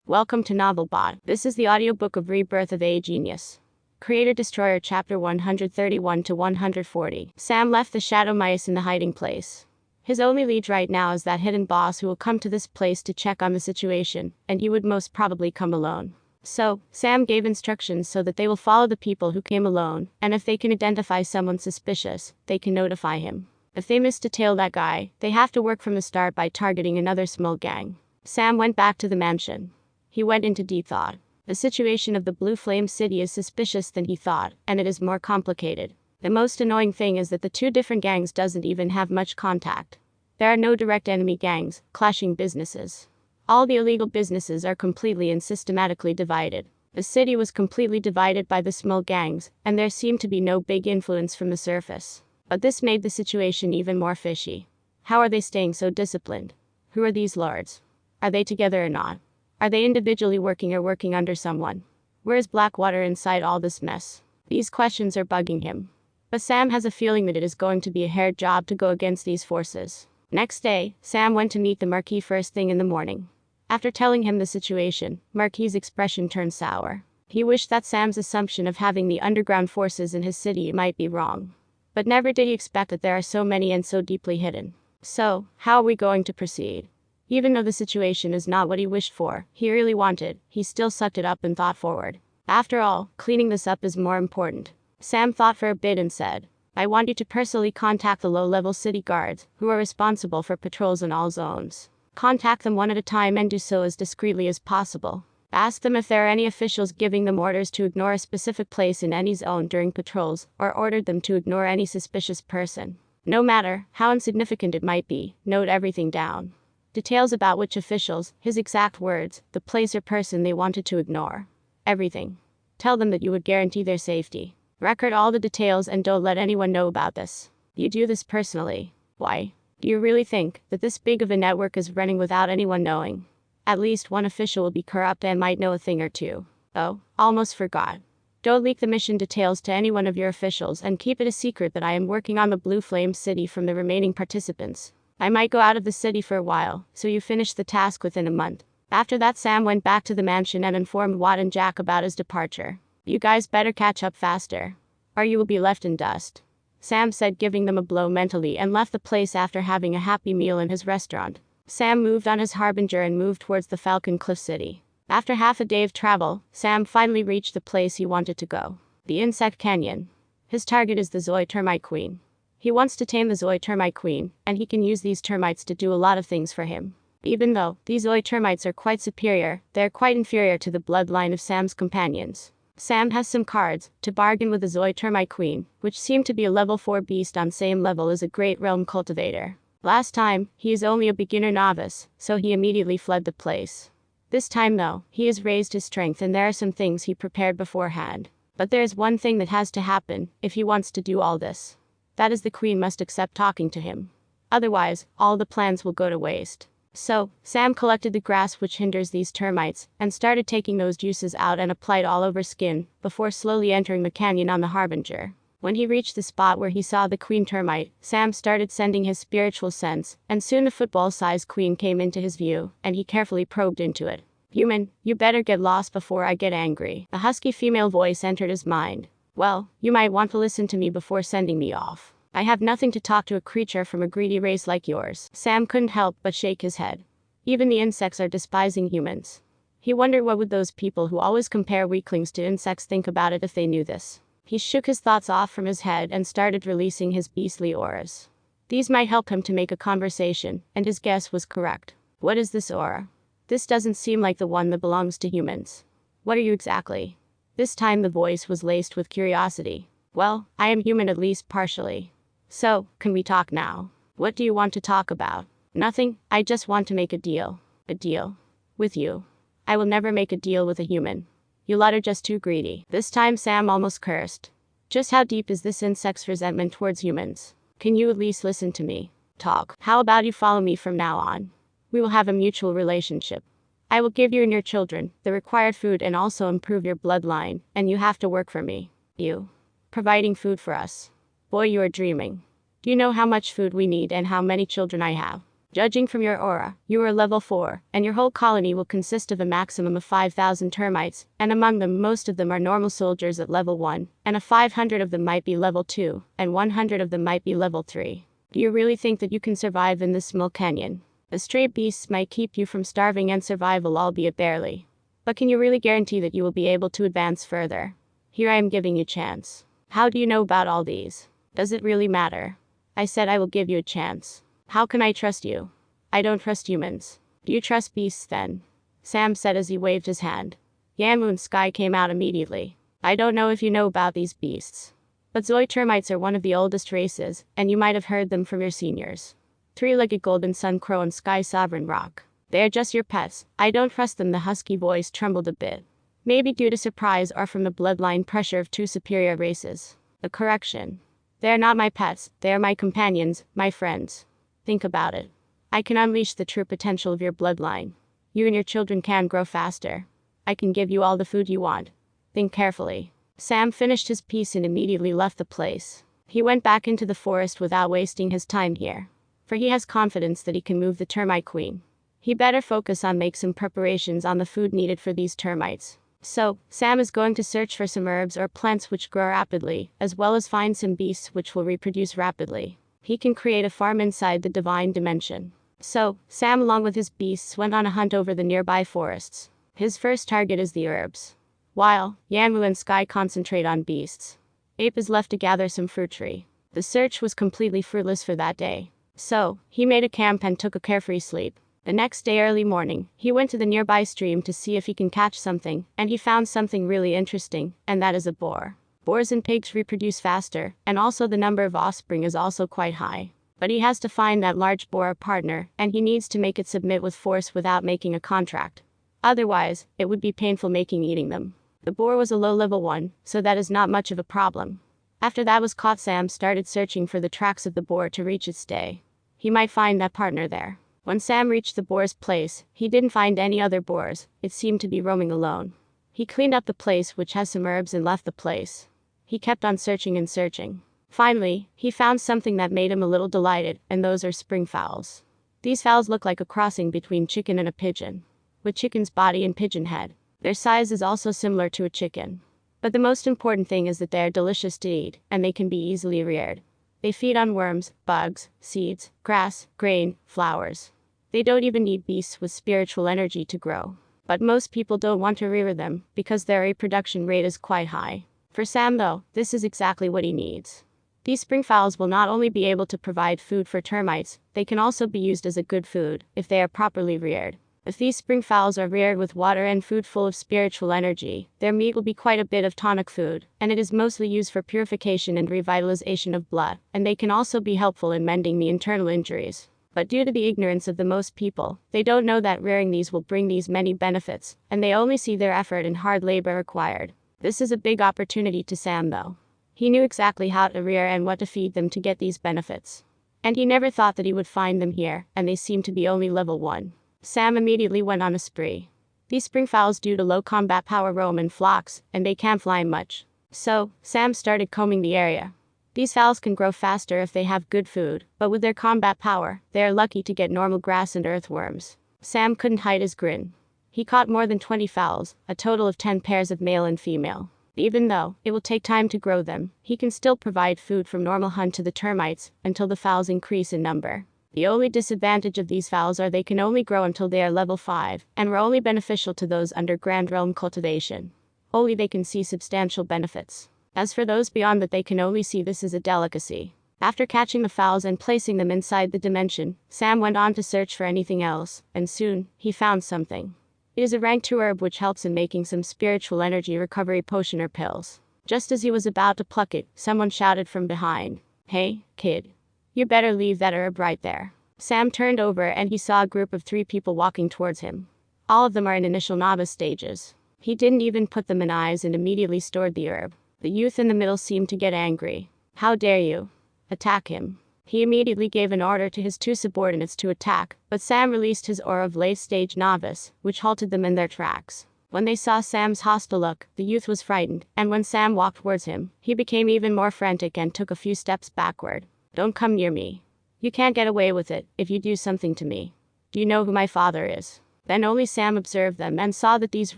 Welcome to NovelBot. This is the audiobook of Rebirth of a Genius. Creator Destroyer Chapter 131 to 140. Sam left the Shadow Mice in the hiding place. His only lead right now is that hidden boss who will come to this place to check on the situation, and he would most probably come alone. So, Sam gave instructions so that they will follow the people who came alone, and if they can identify someone suspicious, they can notify him. If they miss to tail that guy, they have to work from the start by targeting another small gang. Sam went back to the mansion. He went into deep thought. The situation of the Blue Flame City is suspicious than he thought, and it is more complicated. The most annoying thing is that the two different gangs doesn't even have much contact. There are no direct enemy gangs, clashing businesses. All the illegal businesses are completely and systematically divided. The city was completely divided by the small gangs, and there seemed to be no big influence from the surface. But this made the situation even more fishy. How are they staying so disciplined? Who are these lords? Are they together or not? Are they individually working or working under someone? Where is Blackwater inside all this mess? These questions are bugging him. But Sam has a feeling that it is going to be a hard job to go against these forces. Next day, Sam went to meet the Marquis first thing in the morning. After telling him the situation, Marquis' expression turned sour. He wished that Sam's assumption of having the underground forces in his city might be wrong. But never did he expect that there are so many and so deeply hidden. So, how are we going to proceed? Even though the situation is not what he wished for, he really wanted, he still sucked it up and thought forward. After all, cleaning this up is more important. Sam thought for a bit and said, I want you to personally contact the low-level city guards, who are responsible for patrols in all zones. Contact them one at a time and do so as discreetly as possible. Ask them if there are any officials giving them orders to ignore a specific place in any zone during patrols, or ordered them to ignore any suspicious person. No matter how insignificant it might be, note everything down. Details about which officials, his exact words, the place or person they wanted to ignore. Everything. Tell them that you would guarantee their safety. Record all the details and don't let anyone know about this. You do this personally. Why? Do you really think that this big of a network is running without anyone knowing? At least one official will be corrupt and might know a thing or two. Oh, almost forgot. Don't leak the mission details to any one of your officials and keep it a secret that I am working on the Blue Flame City from the remaining participants. I might go out of the city for a while, so you finish the task within a month. After that, Sam went back to the mansion and informed Watt and Jack about his departure. You guys better catch up faster, or you will be left in dust, Sam said, giving them a blow mentally, and left the place after having a happy meal in his restaurant. Sam moved on his harbinger and moved towards the Falcon Cliff City. After half a day of travel, Sam finally reached the place he wanted to go. The Insect Canyon. His target is the Zoe Termite Queen. He wants to tame the Zoe Termite Queen, and he can use these termites to do a lot of things for him. Even though these Zoe termites are quite superior, they are quite inferior to the bloodline of Sam's companions. Sam has some cards to bargain with the Zoe Termite Queen, which seem to be a level 4 beast on same level as a Great Realm Cultivator. Last time, he is only a beginner novice, so he immediately fled the place. This time though, he has raised his strength and there are some things he prepared beforehand. But there is one thing that has to happen, if he wants to do all this. That is, the queen must accept talking to him. Otherwise, all the plans will go to waste. So, Sam collected the grass which hinders these termites, and started taking those juices out and applied all over skin, before slowly entering the canyon on the harbinger. When he reached the spot where he saw the queen termite, Sam started sending his spiritual sense, and soon a football-sized queen came into his view, and he carefully probed into it. Human, you better get lost before I get angry. A husky female voice entered his mind. Well, you might want to listen to me before sending me off. I have nothing to talk to a creature from a greedy race like yours. Sam couldn't help but shake his head. Even the insects are despising humans. He wondered what would those people who always compare weaklings to insects think about it if they knew this. He shook his thoughts off from his head and started releasing his beastly auras. These might help him to make a conversation, and his guess was correct. What is this aura? This doesn't seem like the one that belongs to humans. What are you exactly? This time the voice was laced with curiosity. Well, I am human, at least partially. So, can we talk now? What do you want to talk about? Nothing, I just want to make a deal. A deal? With you? I will never make a deal with a human. You lot are just too greedy. This time Sam almost cursed. Just how deep is this insect's resentment towards humans? Can you at least listen to me? Talk. How about you follow me from now on? We will have a mutual relationship. I will give you and your children the required food and also improve your bloodline, and you have to work for me. You. Providing food for us. Boy, you are dreaming. Do you know how much food we need and how many children I have? Judging from your aura, you are level 4, and your whole colony will consist of a maximum of 5,000 termites, and among them most of them are normal soldiers at level 1, and a 500 of them might be level 2, and 100 of them might be level 3. Do you really think that you can survive in this small canyon? The stray beasts might keep you from starving and survival, albeit barely. But can you really guarantee that you will be able to advance further? Here I am giving you a chance. How do you know about all these? Does it really matter? I said I will give you a chance. How can I trust you? I don't trust humans. Do you trust beasts then? Sam said as he waved his hand. Yanwu and Sky came out immediately. I don't know if you know about these beasts, but Zoi termites are one of the oldest races, and you might have heard them from your seniors. Three-legged golden sun crow and sky sovereign rock. They are just your pets. I don't trust them. The husky voice trembled a bit. Maybe due to surprise or from the bloodline pressure of two superior races. A correction. They are not my pets. They are my companions, my friends. Think about it. I can unleash the true potential of your bloodline. You and your children can grow faster. I can give you all the food you want. Think carefully. Sam finished his piece and immediately left the place. He went back into the forest without wasting his time here, for he has confidence that he can move the termite queen. He better focus on make some preparations on the food needed for these termites. So, Sam is going to search for some herbs or plants which grow rapidly, as well as find some beasts which will reproduce rapidly. He can create a farm inside the divine dimension. So, Sam along with his beasts went on a hunt over the nearby forests. His first target is the herbs, while Yanwu and Sky concentrate on beasts. Ape is left to gather some fruit tree. The search was completely fruitless for that day. So, he made a camp and took a carefree sleep. The next day early morning, he went to the nearby stream to see if he can catch something, and he found something really interesting, and that is a boar. Boars and pigs reproduce faster, and also the number of offspring is also quite high. But he has to find that large boar partner, and he needs to make it submit with force without making a contract. Otherwise, it would be painful making eating them. The boar was a low level 1, so that is not much of a problem. After that was caught, Sam started searching for the tracks of the boar to reach its stay. He might find that partner there. When Sam reached the boar's place, he didn't find any other boars. It seemed to be roaming alone. He cleaned up the place which has some herbs and left the place. He kept on searching and searching. Finally, he found something that made him a little delighted, and those are spring fowls. These fowls look like a crossing between chicken and a pigeon, with chicken's body and pigeon head. Their size is also similar to a chicken. But the most important thing is that they are delicious to eat, and they can be easily reared. They feed on worms, bugs, seeds, grass, grain, flowers. They don't even need beasts with spiritual energy to grow. But most people don't want to rear them, because their reproduction rate is quite high. For Sam though, this is exactly what he needs. These spring fowls will not only be able to provide food for termites, they can also be used as a good food, if they are properly reared. If these spring fowls are reared with water and food full of spiritual energy, their meat will be quite a bit of tonic food, and it is mostly used for purification and revitalization of blood, and they can also be helpful in mending the internal injuries. But due to the ignorance of the most people, they don't know that rearing these will bring these many benefits, and they only see their effort and hard labor required. This is a big opportunity to Sam though. He knew exactly how to rear and what to feed them to get these benefits. And he never thought that he would find them here, and they seem to be only level 1. Sam immediately went on a spree. These spring fowls due to low combat power roam in flocks, and they can't fly much. So, Sam started combing the area. These fowls can grow faster if they have good food, but with their combat power, they are lucky to get normal grass and earthworms. Sam couldn't hide his grin. He caught more than 20 fowls, a total of 10 pairs of male and female. Even though it will take time to grow them, he can still provide food from normal hunt to the termites, until the fowls increase in number. The only disadvantage of these fowls are they can only grow until they are level 5, and were only beneficial to those under Grand Realm cultivation. Only they can see substantial benefits. As for those beyond that, they can only see this as a delicacy. After catching the fowls and placing them inside the dimension, Sam went on to search for anything else, and soon, he found something. It is a rank 2 herb which helps in making some spiritual energy recovery potion or pills. Just as he was about to pluck it, someone shouted from behind, "Hey, kid. You better leave that herb right there." Sam turned over and he saw a group of 3 people walking towards him. All of them are in initial novice stages. He didn't even put them in eyes and immediately stored the herb. The youth in the middle seemed to get angry. "How dare you? Attack him." He immediately gave an order to his 2 subordinates to attack, but Sam released his aura of late-stage novice, which halted them in their tracks. When they saw Sam's hostile look, the youth was frightened, and when Sam walked towards him, he became even more frantic and took a few steps backward. "Don't come near me. You can't get away with it if you do something to me. Do you know who my father is? Then only Sam observed them and saw that these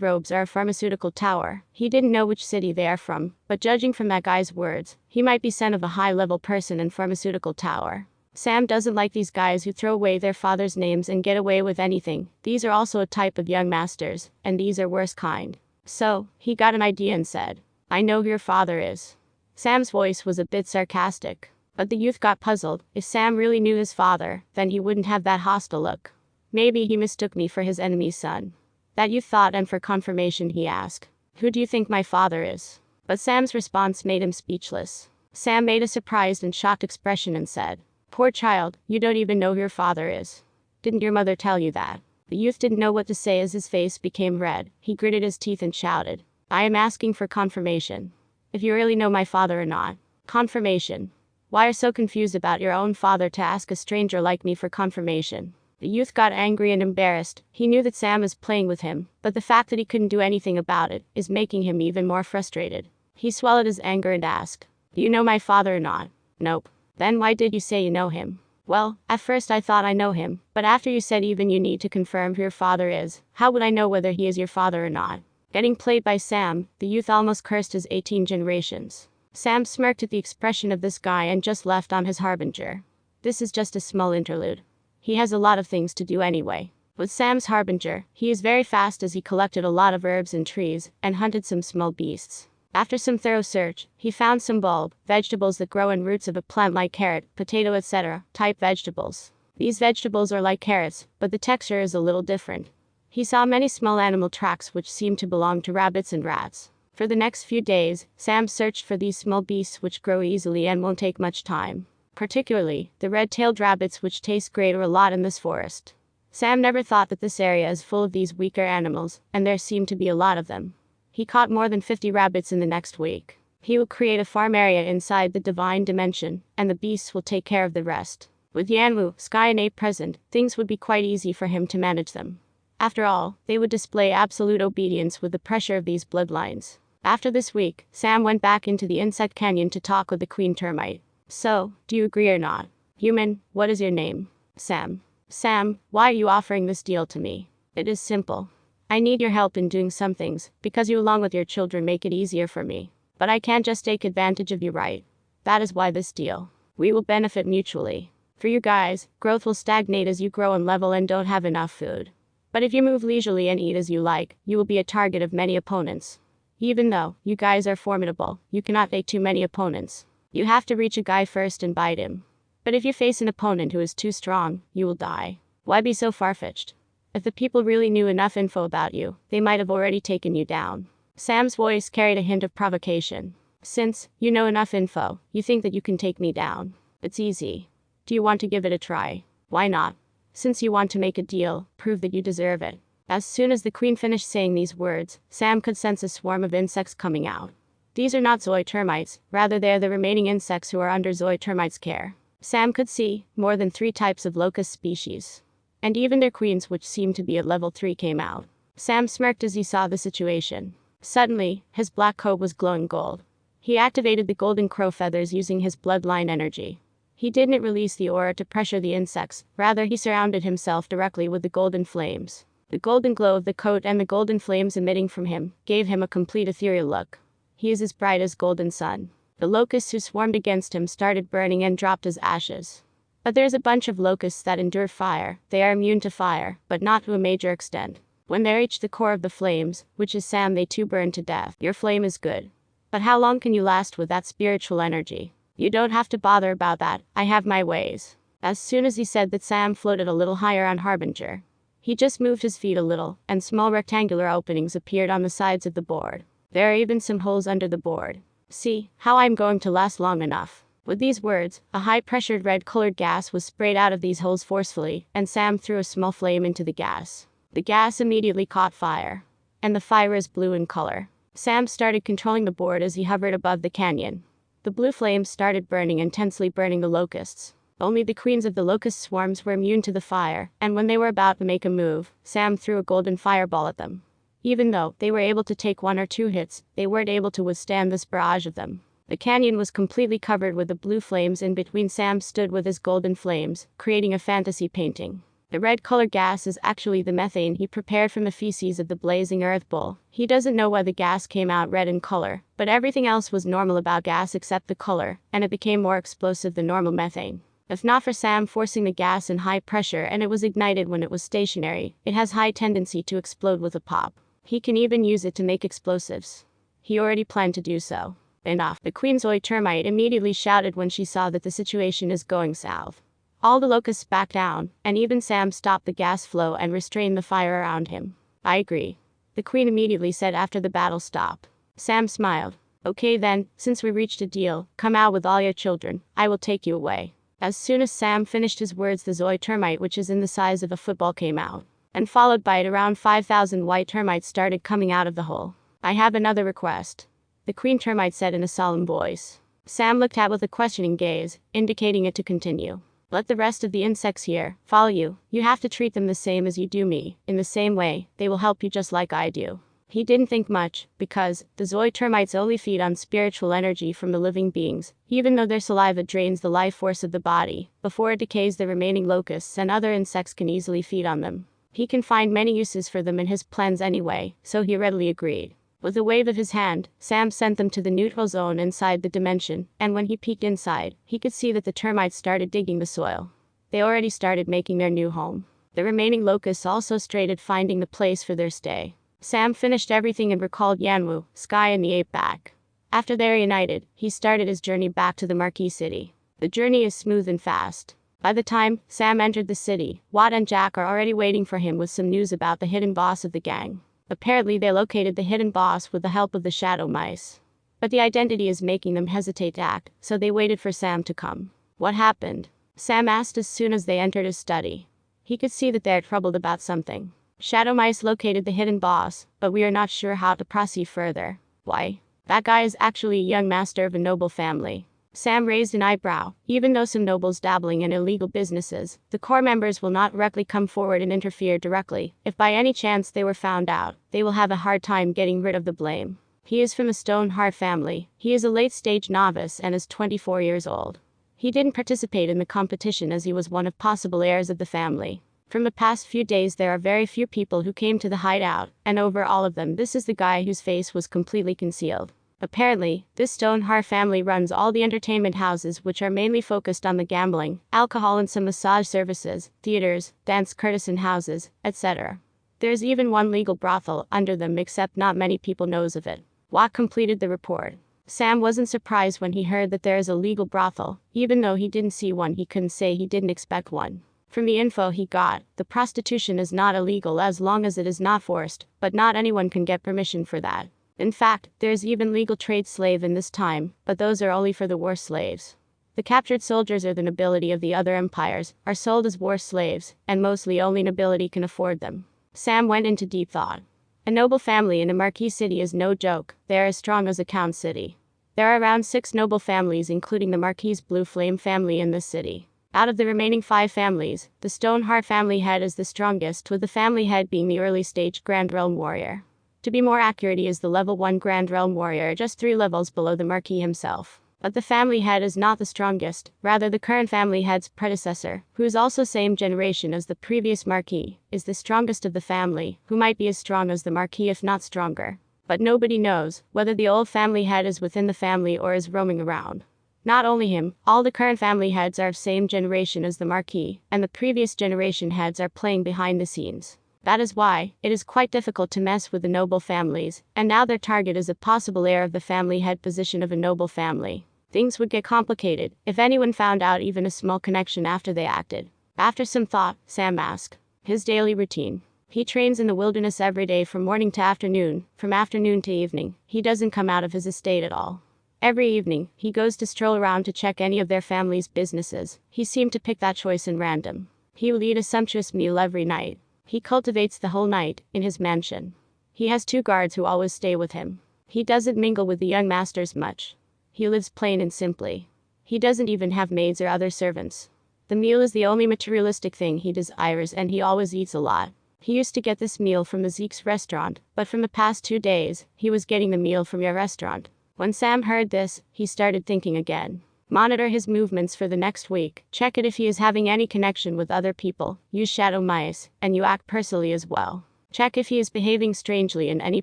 robes are a pharmaceutical tower. He didn't know which city they are from, but judging from that guy's words, he might be son of a high-level person in pharmaceutical tower. Sam doesn't like these guys who throw away their father's names and get away with anything. These are also a type of young masters, and these are worse kind. So, he got an idea and said, I know who your father is. Sam's voice was a bit sarcastic, but the youth got puzzled. If Sam really knew his father, then he wouldn't have that hostile look. Maybe he mistook me for his enemy's son. That youth thought, and for confirmation he asked, who do you think my father is? But Sam's response made him speechless. Sam made a surprised and shocked expression and said, poor child, you don't even know who your father is. Didn't your mother tell you that? The youth didn't know what to say as his face became red. He gritted his teeth and shouted, I am asking for confirmation. If you really know my father or not. Confirmation. Why are you so confused about your own father to ask a stranger like me for confirmation? The youth got angry and embarrassed. He knew that Sam was playing with him, but the fact that he couldn't do anything about it is making him even more frustrated. He swallowed his anger and asked, do you know my father or not? Nope. Then why did you say you know him? Well, at first I thought I know him, but after you said even you need to confirm who your father is, how would I know whether he is your father or not? Getting played by Sam, the youth almost cursed his 18 generations. Sam smirked at the expression of this guy and just left on his harbinger. This is just a small interlude. He has a lot of things to do anyway. With Sam's harbinger, he is very fast as he collected a lot of herbs and trees, and hunted some small beasts. After some thorough search, he found some bulb, vegetables that grow in roots of a plant like carrot, potato etc. type vegetables. These vegetables are like carrots, but the texture is a little different. He saw many small animal tracks which seemed to belong to rabbits and rats. For the next few days, Sam searched for these small beasts which grow easily and won't take much time. Particularly, the red-tailed rabbits which taste great are a lot in this forest. Sam never thought that this area is full of these weaker animals, and there seemed to be a lot of them. He caught more than 50 rabbits in the next week. He will create a farm area inside the divine dimension, and the beasts will take care of the rest. With Yanwu, Sky and Ape present, things would be quite easy for him to manage them. After all, they would display absolute obedience with the pressure of these bloodlines. After this week, Sam went back into the insect canyon to talk with the queen termite. So, do you agree or not? Human, what is your name? Sam. Sam, why are you offering this deal to me? It is simple. I need your help in doing some things, because you along with your children make it easier for me. But I can't just take advantage of you, right? That is why this deal. We will benefit mutually. For you guys, growth will stagnate as you grow in level and don't have enough food. But if you move leisurely and eat as you like, you will be a target of many opponents. Even though you guys are formidable, you cannot take too many opponents. You have to reach a guy first and bite him. But if you face an opponent who is too strong, you will die. Why be so far-fetched? If the people really knew enough info about you, they might have already taken you down. Sam's voice carried a hint of provocation. Since you know enough info, you think that you can take me down. It's easy. Do you want to give it a try? Why not? Since you want to make a deal, prove that you deserve it. As soon as the queen finished saying these words, Sam could sense a swarm of insects coming out. These are not Zoe termites, rather they are the remaining insects who are under Zoe termites' care. Sam could see more than 3 types of locust species. And even their queens, which seemed to be at level 3, came out. Sam smirked as he saw the situation. Suddenly, his black coat was glowing gold. He activated the golden crow feathers using his bloodline energy. He didn't release the aura to pressure the insects, rather he surrounded himself directly with the golden flames. The golden glow of the coat and the golden flames emitting from him gave him a complete ethereal look. He is as bright as golden sun. The locusts who swarmed against him started burning and dropped as ashes. But there's a bunch of locusts that endure fire. They are immune to fire, but not to a major extent. When they reach the core of the flames, which is Sam, they too burn to death. Your flame is good. But how long can you last with that spiritual energy? You don't have to bother about that. I have my ways. As soon as he said that, Sam floated a little higher on Harbinger. He just moved his feet a little, and small rectangular openings appeared on the sides of the board. There are even some holes under the board. See how I'm going to last long enough. With these words, a high-pressured red-colored gas was sprayed out of these holes forcefully, and Sam threw a small flame into the gas. The gas immediately caught fire, and the fire is blue in color. Sam started controlling the board as he hovered above the canyon. The blue flames started burning intensely, burning the locusts. Only the queens of the locust swarms were immune to the fire, and when they were about to make a move, Sam threw a golden fireball at them. Even though they were able to take 1 or 2 hits, they weren't able to withstand this barrage of them. The canyon was completely covered with the blue flames, and between Sam stood with his golden flames, creating a fantasy painting. The red color gas is actually the methane he prepared from the feces of the blazing earth bull. He doesn't know why the gas came out red in color, but everything else was normal about gas except the color, and it became more explosive than normal methane. If not for Sam forcing the gas in high pressure and it was ignited when it was stationary, it has high tendency to explode with a pop. He can even use it to make explosives. He already planned to do so. Enough. The Queen Zoe termite immediately shouted when she saw that the situation is going south. All the locusts backed down, and even Sam stopped the gas flow and restrained the fire around him. I agree, the Queen immediately said after the battle stopped. Sam smiled. Okay then, since we reached a deal, come out with all your children, I will take you away. As soon as Sam finished his words, the Zoe termite, which is in the size of a football, came out. And followed by it, around 5,000 white termites started coming out of the hole. I have another request, the Queen termite said in a solemn voice. Sam looked at with a questioning gaze, indicating it to continue. Let the rest of the insects here follow you. You have to treat them the same as you do me. In the same way, they will help you just like I do. He didn't think much, because the Zoe termites only feed on spiritual energy from the living beings, even though their saliva drains the life force of the body. Before it decays, the remaining locusts and other insects can easily feed on them. He can find many uses for them in his plans anyway, so he readily agreed. With a wave of his hand, Sam sent them to the neutral zone inside the dimension, and when he peeked inside, he could see that the termites started digging the soil. They already started making their new home. The remaining locusts also started finding the place for their stay. Sam finished everything and recalled Yanwu, Sky, and the ape back. After they reunited, he started his journey back to the Marquee City. The journey is smooth and fast. By the time Sam entered the city, Watt and Jack are already waiting for him with some news about the hidden boss of the gang. Apparently they located the hidden boss with the help of the shadow mice. But the identity is making them hesitate to act, so they waited for Sam to come. What happened? Sam asked as soon as they entered his study. He could see that they're troubled about something. Shadow mice located the hidden boss, but we are not sure how to proceed further. Why? That guy is actually a young master of a noble family. Sam raised an eyebrow. Even though some nobles dabbling in illegal businesses, the core members will not directly come forward and interfere directly. If by any chance they were found out, they will have a hard time getting rid of the blame. He is from a Stoneheart family. He is a late-stage novice and is 24 years old. He didn't participate in the competition as he was one of possible heirs of the family. From the past few days there are very few people who came to the hideout, and over all of them this is the guy whose face was completely concealed. Apparently, this Stoneheart family runs all the entertainment houses, which are mainly focused on the gambling, alcohol, and some massage services, theaters, dance courtesan houses, etc. There's even one legal brothel under them, except not many people knows of it. Watt completed the report. Sam wasn't surprised when he heard that there is a legal brothel. Even though he didn't see one, he couldn't say he didn't expect one. From the info he got, the prostitution is not illegal as long as it is not forced, but not anyone can get permission for that. In fact, there is even legal trade slave in this time, but those are only for the war slaves. The captured soldiers or the nobility of the other empires are sold as war slaves, and mostly only nobility can afford them. Sam went into deep thought. A noble family in a Marquee City is no joke. They are as strong as a Count City. There are around 6 noble families, including the Marquee's Blue Flame family in this city. Out of the remaining 5 families, the Stoneheart family head is the strongest, with the family head being the early stage Grand Realm Warrior. To be more accurate, he is the level 1 Grand Realm Warrior, just 3 levels below the Marquis himself. But the family head is not the strongest, rather the current family head's predecessor, who is also same generation as the previous Marquis, is the strongest of the family, who might be as strong as the Marquis if not stronger. But nobody knows whether the old family head is within the family or is roaming around. Not only him, all the current family heads are of same generation as the Marquis, and the previous generation heads are playing behind the scenes. That is why it is quite difficult to mess with the noble families, and now their target is a possible heir of the family head position of a noble family. Things would get complicated if anyone found out even a small connection after they acted. After some thought, Sam asked his daily routine. He trains in the wilderness every day from morning to afternoon. From afternoon to evening, he doesn't come out of his estate at all. Every evening, he goes to stroll around to check any of their family's businesses. He seemed to pick that choice in random. He will eat a sumptuous meal every night. He cultivates the whole night in his mansion. He has 2 guards who always stay with him. He doesn't mingle with the young masters much. He lives plain and simply. He doesn't even have maids or other servants. The meal is the only materialistic thing he desires, and he always eats a lot. He used to get this meal from the Zeke's restaurant, but from the past 2 days, he was getting the meal from your restaurant. When Sam heard this, he started thinking again. Monitor his movements for the next week, check it if he is having any connection with other people, use shadow mice, and you act personally as well. Check if he is behaving strangely in any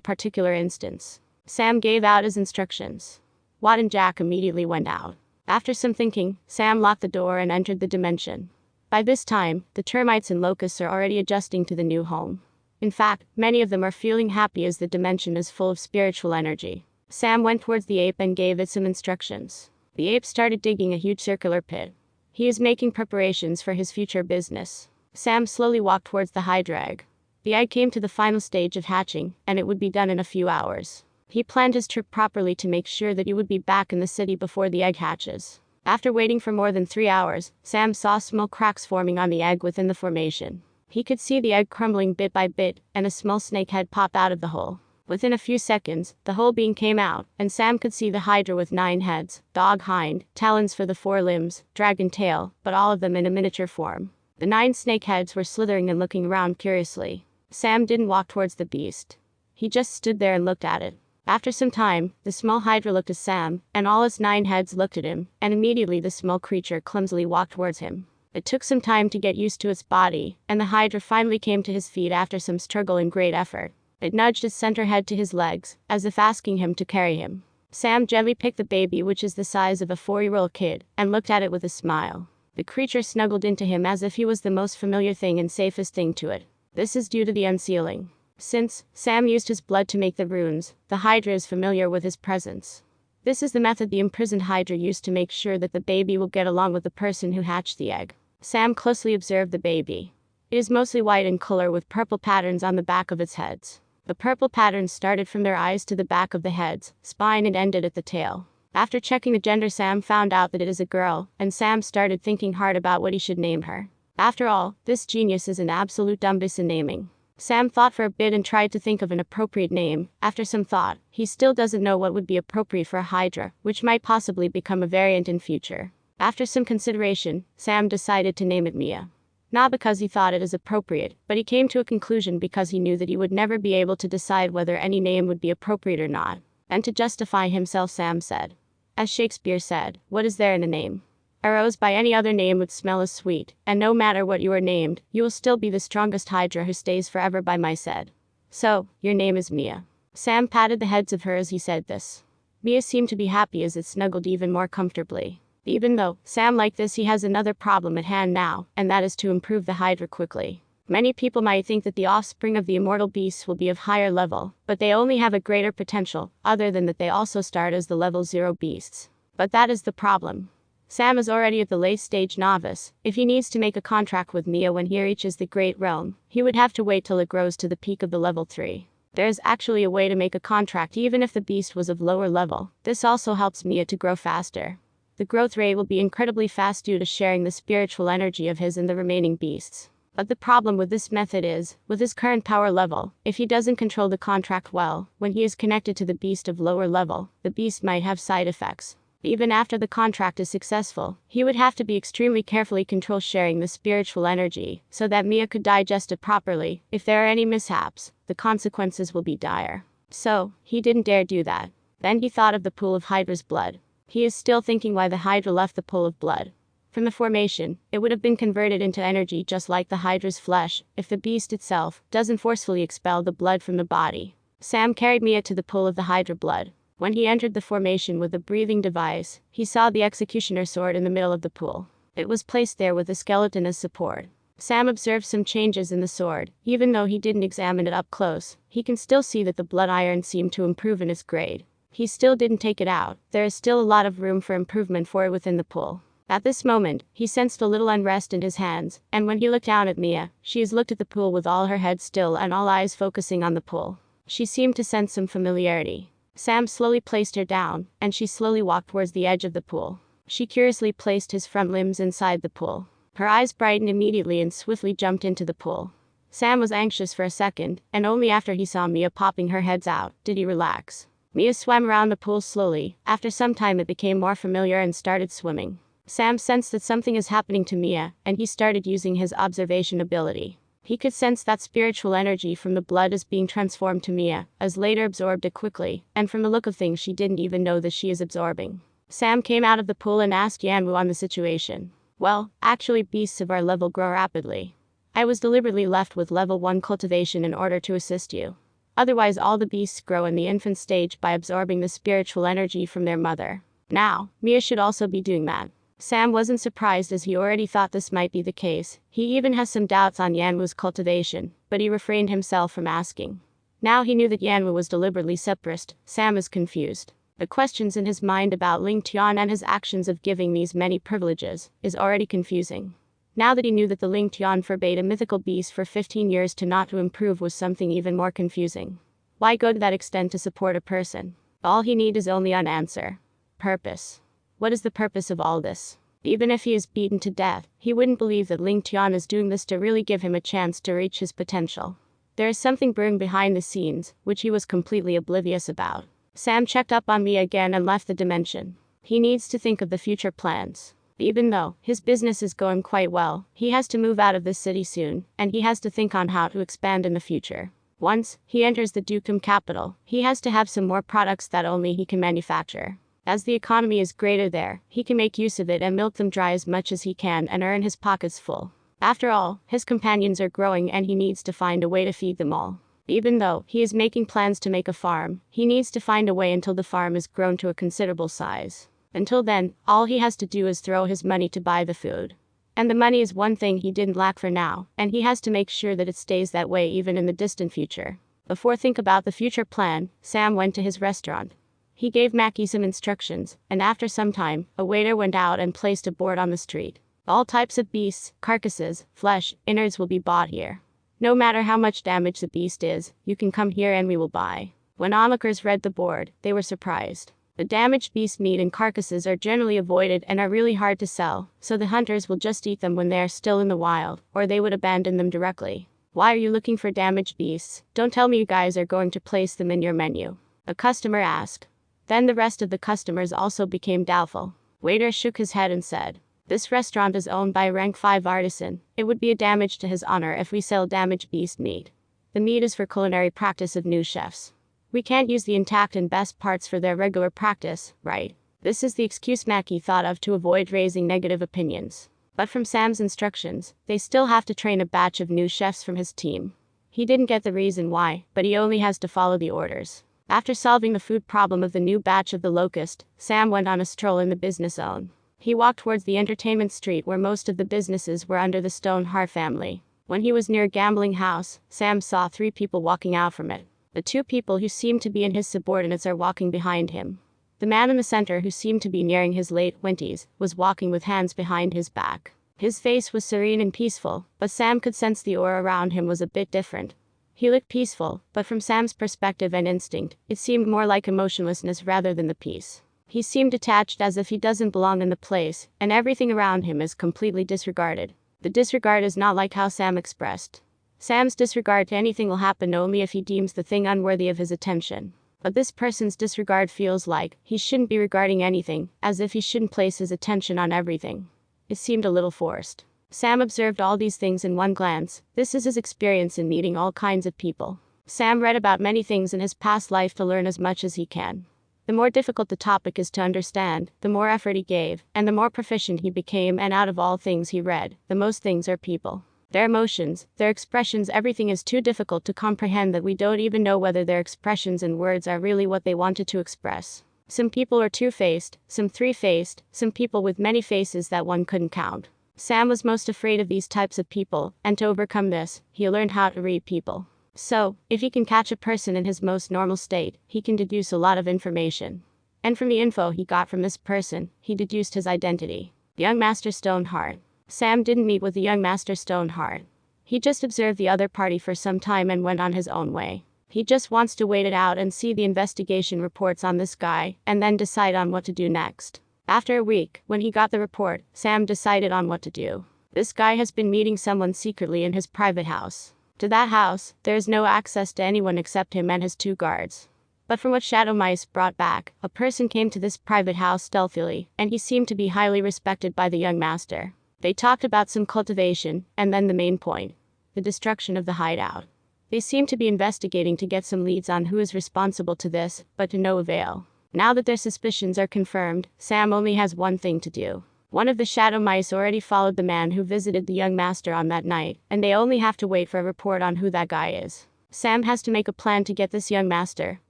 particular instance. Sam gave out his instructions. Watt and Jack immediately went out. After some thinking, Sam locked the door and entered the dimension. By this time, the termites and locusts are already adjusting to the new home. In fact, many of them are feeling happy as the dimension is full of spiritual energy. Sam went towards the ape and gave it some instructions. The ape started digging a huge circular pit. He is making preparations for his future business. Sam slowly walked towards the hydra egg. The egg came to the final stage of hatching, and it would be done in a few hours. He planned his trip properly to make sure that he would be back in the city before the egg hatches. After waiting for more than 3 hours, Sam saw small cracks forming on the egg within the formation. He could see the egg crumbling bit by bit, and a small snake head pop out of the hole. Within a few seconds, the whole being came out, and Sam could see the hydra with 9 heads, dog hind, talons for the 4 limbs, dragon tail, but all of them in a miniature form. The 9 snake heads were slithering and looking around curiously. Sam didn't walk towards the beast. He just stood there and looked at it. After some time, the small hydra looked at Sam, and all its 9 heads looked at him, and immediately the small creature clumsily walked towards him. It took some time to get used to its body, and the hydra finally came to his feet after some struggle and great effort. It nudged its center head to his legs, as if asking him to carry him. Sam gently picked the baby, which is the size of a 4-year-old kid, and looked at it with a smile. The creature snuggled into him as if he was the most familiar thing and safest thing to it. This is due to the unsealing. Since Sam used his blood to make the runes, the hydra is familiar with his presence. This is the method the imprisoned hydra used to make sure that the baby will get along with the person who hatched the egg. Sam closely observed the baby. It is mostly white in color with purple patterns on the back of its heads. The purple patterns started from their eyes to the back of the heads, spine, and ended at the tail. After checking the gender, Sam found out that it is a girl, and Sam started thinking hard about what he should name her. After all, this genius is an absolute dumbass in naming. Sam thought for a bit and tried to think of an appropriate name. After some thought, he still doesn't know what would be appropriate for a hydra, which might possibly become a variant in future. After some consideration, Sam decided to name it Mia. Not because he thought it is appropriate, but he came to a conclusion because he knew that he would never be able to decide whether any name would be appropriate or not. And to justify himself, Sam said, as Shakespeare said, "What is there in a name? A rose by any other name would smell as sweet, and no matter what you are named, you will still be the strongest hydra who stays forever by my side. So, your name is Mia." Sam patted the heads of her as he said this. Mia seemed to be happy as it snuggled even more comfortably. Even though Sam like this, he has another problem at hand now, and that is to improve the hydra quickly. Many people might think that the offspring of the immortal beasts will be of higher level, but they only have a greater potential, other than that they also start as the level 0 beasts. But that is the problem. Sam is already at the late stage novice. If he needs to make a contract with Mia when he reaches the Great Realm, he would have to wait till it grows to the peak of the level 3. There is actually a way to make a contract even if the beast was of lower level. This also helps Mia to grow faster. The growth rate will be incredibly fast due to sharing the spiritual energy of his and the remaining beasts. But the problem with this method is, with his current power level, if he doesn't control the contract well, when he is connected to the beast of lower level, the beast might have side effects. Even after the contract is successful, he would have to be extremely carefully control sharing the spiritual energy, so that Mia could digest it properly. If there are any mishaps, the consequences will be dire. So, he didn't dare do that. Then he thought of the pool of Hydra's blood. He is still thinking why the Hydra left the pool of blood. From the formation, it would have been converted into energy just like the Hydra's flesh, if the beast itself doesn't forcefully expel the blood from the body. Sam carried Mia to the pool of the Hydra blood. When he entered the formation with the breathing device, he saw the executioner sword in the middle of the pool. It was placed there with a skeleton as support. Sam observed some changes in the sword. Even though he didn't examine it up close, he can still see that the blood iron seemed to improve in its grade. He still didn't take it out. There is still a lot of room for improvement for it within the pool. At this moment, he sensed a little unrest in his hands, and when he looked down at Mia, she has looked at the pool with all her head still and all eyes focusing on the pool. She seemed to sense some familiarity. Sam slowly placed her down, and she slowly walked towards the edge of the pool. She curiously placed his front limbs inside the pool. Her eyes brightened immediately and swiftly jumped into the pool. Sam was anxious for a second, and only after he saw Mia popping her heads out, did he relax. Mia swam around the pool slowly. After some time it became more familiar and started swimming. Sam sensed that something is happening to Mia, and he started using his observation ability. He could sense that spiritual energy from the blood is being transformed to Mia, as later absorbed it quickly, and from the look of things she didn't even know that she is absorbing. Sam came out of the pool and asked Yanwu on the situation. Well, actually beasts of our level grow rapidly. I was deliberately left with level 1 cultivation in order to assist you. Otherwise all the beasts grow in the infant stage by absorbing the spiritual energy from their mother. Now, Mia should also be doing that. Sam wasn't surprised as he already thought this might be the case. He even has some doubts on Yanwu's cultivation, but he refrained himself from asking. Now he knew that Yanwu was deliberately separatist. Sam is confused. The questions in his mind about Ling Tian and his actions of giving these many privileges is already confusing. Now that he knew that the Ling Tian forbade a mythical beast for 15 years to not to improve was something even more confusing. Why go to that extent to support a person? All he need is only an answer. Purpose. What is the purpose of all this? Even if he is beaten to death, he wouldn't believe that Ling Tian is doing this to really give him a chance to reach his potential. There is something brewing behind the scenes, which he was completely oblivious about. Sam checked up on Mia again and left the dimension. He needs to think of the future plans. Even though his business is going quite well, he has to move out of this city soon, and he has to think on how to expand in the future. Once he enters the dukedom capital, he has to have some more products that only he can manufacture. As the economy is greater there, he can make use of it and milk them dry as much as he can and earn his pockets full. After all, his companions are growing and he needs to find a way to feed them all. Even though he is making plans to make a farm, he needs to find a way until the farm is grown to a considerable size. Until then, all he has to do is throw his money to buy the food. And the money is one thing he didn't lack for now, and he has to make sure that it stays that way even in the distant future. Before think about the future plan, Sam went to his restaurant. He gave Mackie some instructions, and after some time, a waiter went out and placed a board on the street. All types of beasts, carcasses, flesh, innards will be bought here. No matter how much damage the beast is, you can come here and we will buy. When onlookers read the board, they were surprised. The damaged beast meat and carcasses are generally avoided and are really hard to sell, so the hunters will just eat them when they are still in the wild, or they would abandon them directly. Why are you looking for damaged beasts? Don't tell me you guys are going to place them in your menu. A customer asked. Then the rest of the customers also became doubtful. Waiter shook his head and said, "This restaurant is owned by a rank 5 artisan. It would be a damage to his honor if we sell damaged beast meat. The meat is for culinary practice of new chefs. We can't use the intact and best parts for their regular practice, right?" This is the excuse Mackie thought of to avoid raising negative opinions. But from Sam's instructions, they still have to train a batch of new chefs from his team. He didn't get the reason why, but he only has to follow the orders. After solving the food problem of the new batch of the Locust, Sam went on a stroll in the business zone. He walked towards the entertainment street where most of the businesses were under the Stoneheart family. When he was near a gambling house, Sam saw 3 people walking out from it. The 2 people who seemed to be in his subordinates are walking behind him. The man in the center, who seemed to be nearing his late 20s, was walking with hands behind his back. His face was serene and peaceful, but Sam could sense the aura around him was a bit different. He looked peaceful, but from Sam's perspective and instinct, it seemed more like emotionlessness rather than the peace. He seemed detached, as if he doesn't belong in the place, and everything around him is completely disregarded. The disregard is not like how Sam expressed. Sam's disregard to anything will happen only if he deems the thing unworthy of his attention. But this person's disregard feels like he shouldn't be regarding anything, as if he shouldn't place his attention on everything. It seemed a little forced. Sam observed all these things in one glance. This is his experience in meeting all kinds of people. Sam read about many things in his past life to learn as much as he can. The more difficult the topic is to understand, the more effort he gave, and the more proficient he became, and out of all things he read, the most things are people. Their emotions, their expressions, everything is too difficult to comprehend that we don't even know whether their expressions and words are really what they wanted to express. Some people are two-faced, some three-faced, some people with many faces that one couldn't count. Sam was most afraid of these types of people, and to overcome this, he learned how to read people. So, if he can catch a person in his most normal state, he can deduce a lot of information. And from the info he got from this person, he deduced his identity. Young Master Stoneheart. Sam didn't meet with the young Master Stoneheart. He just observed the other party for some time and went on his own way. He just wants to wait it out and see the investigation reports on this guy, and then decide on what to do next. After a week, when he got the report, Sam decided on what to do. This guy has been meeting someone secretly in his private house. To that house, there is no access to anyone except him and his 2 guards. But from what Shadow Mice brought back, a person came to this private house stealthily, and he seemed to be highly respected by the young master. They talked about some cultivation, and then the main point. the destruction of the hideout. They seem to be investigating to get some leads on who is responsible to this, but to no avail. Now that their suspicions are confirmed, Sam only has one thing to do. One of the shadow mice already followed the man who visited the young master on that night, and they only have to wait for a report on who that guy is. Sam has to make a plan to get this young master,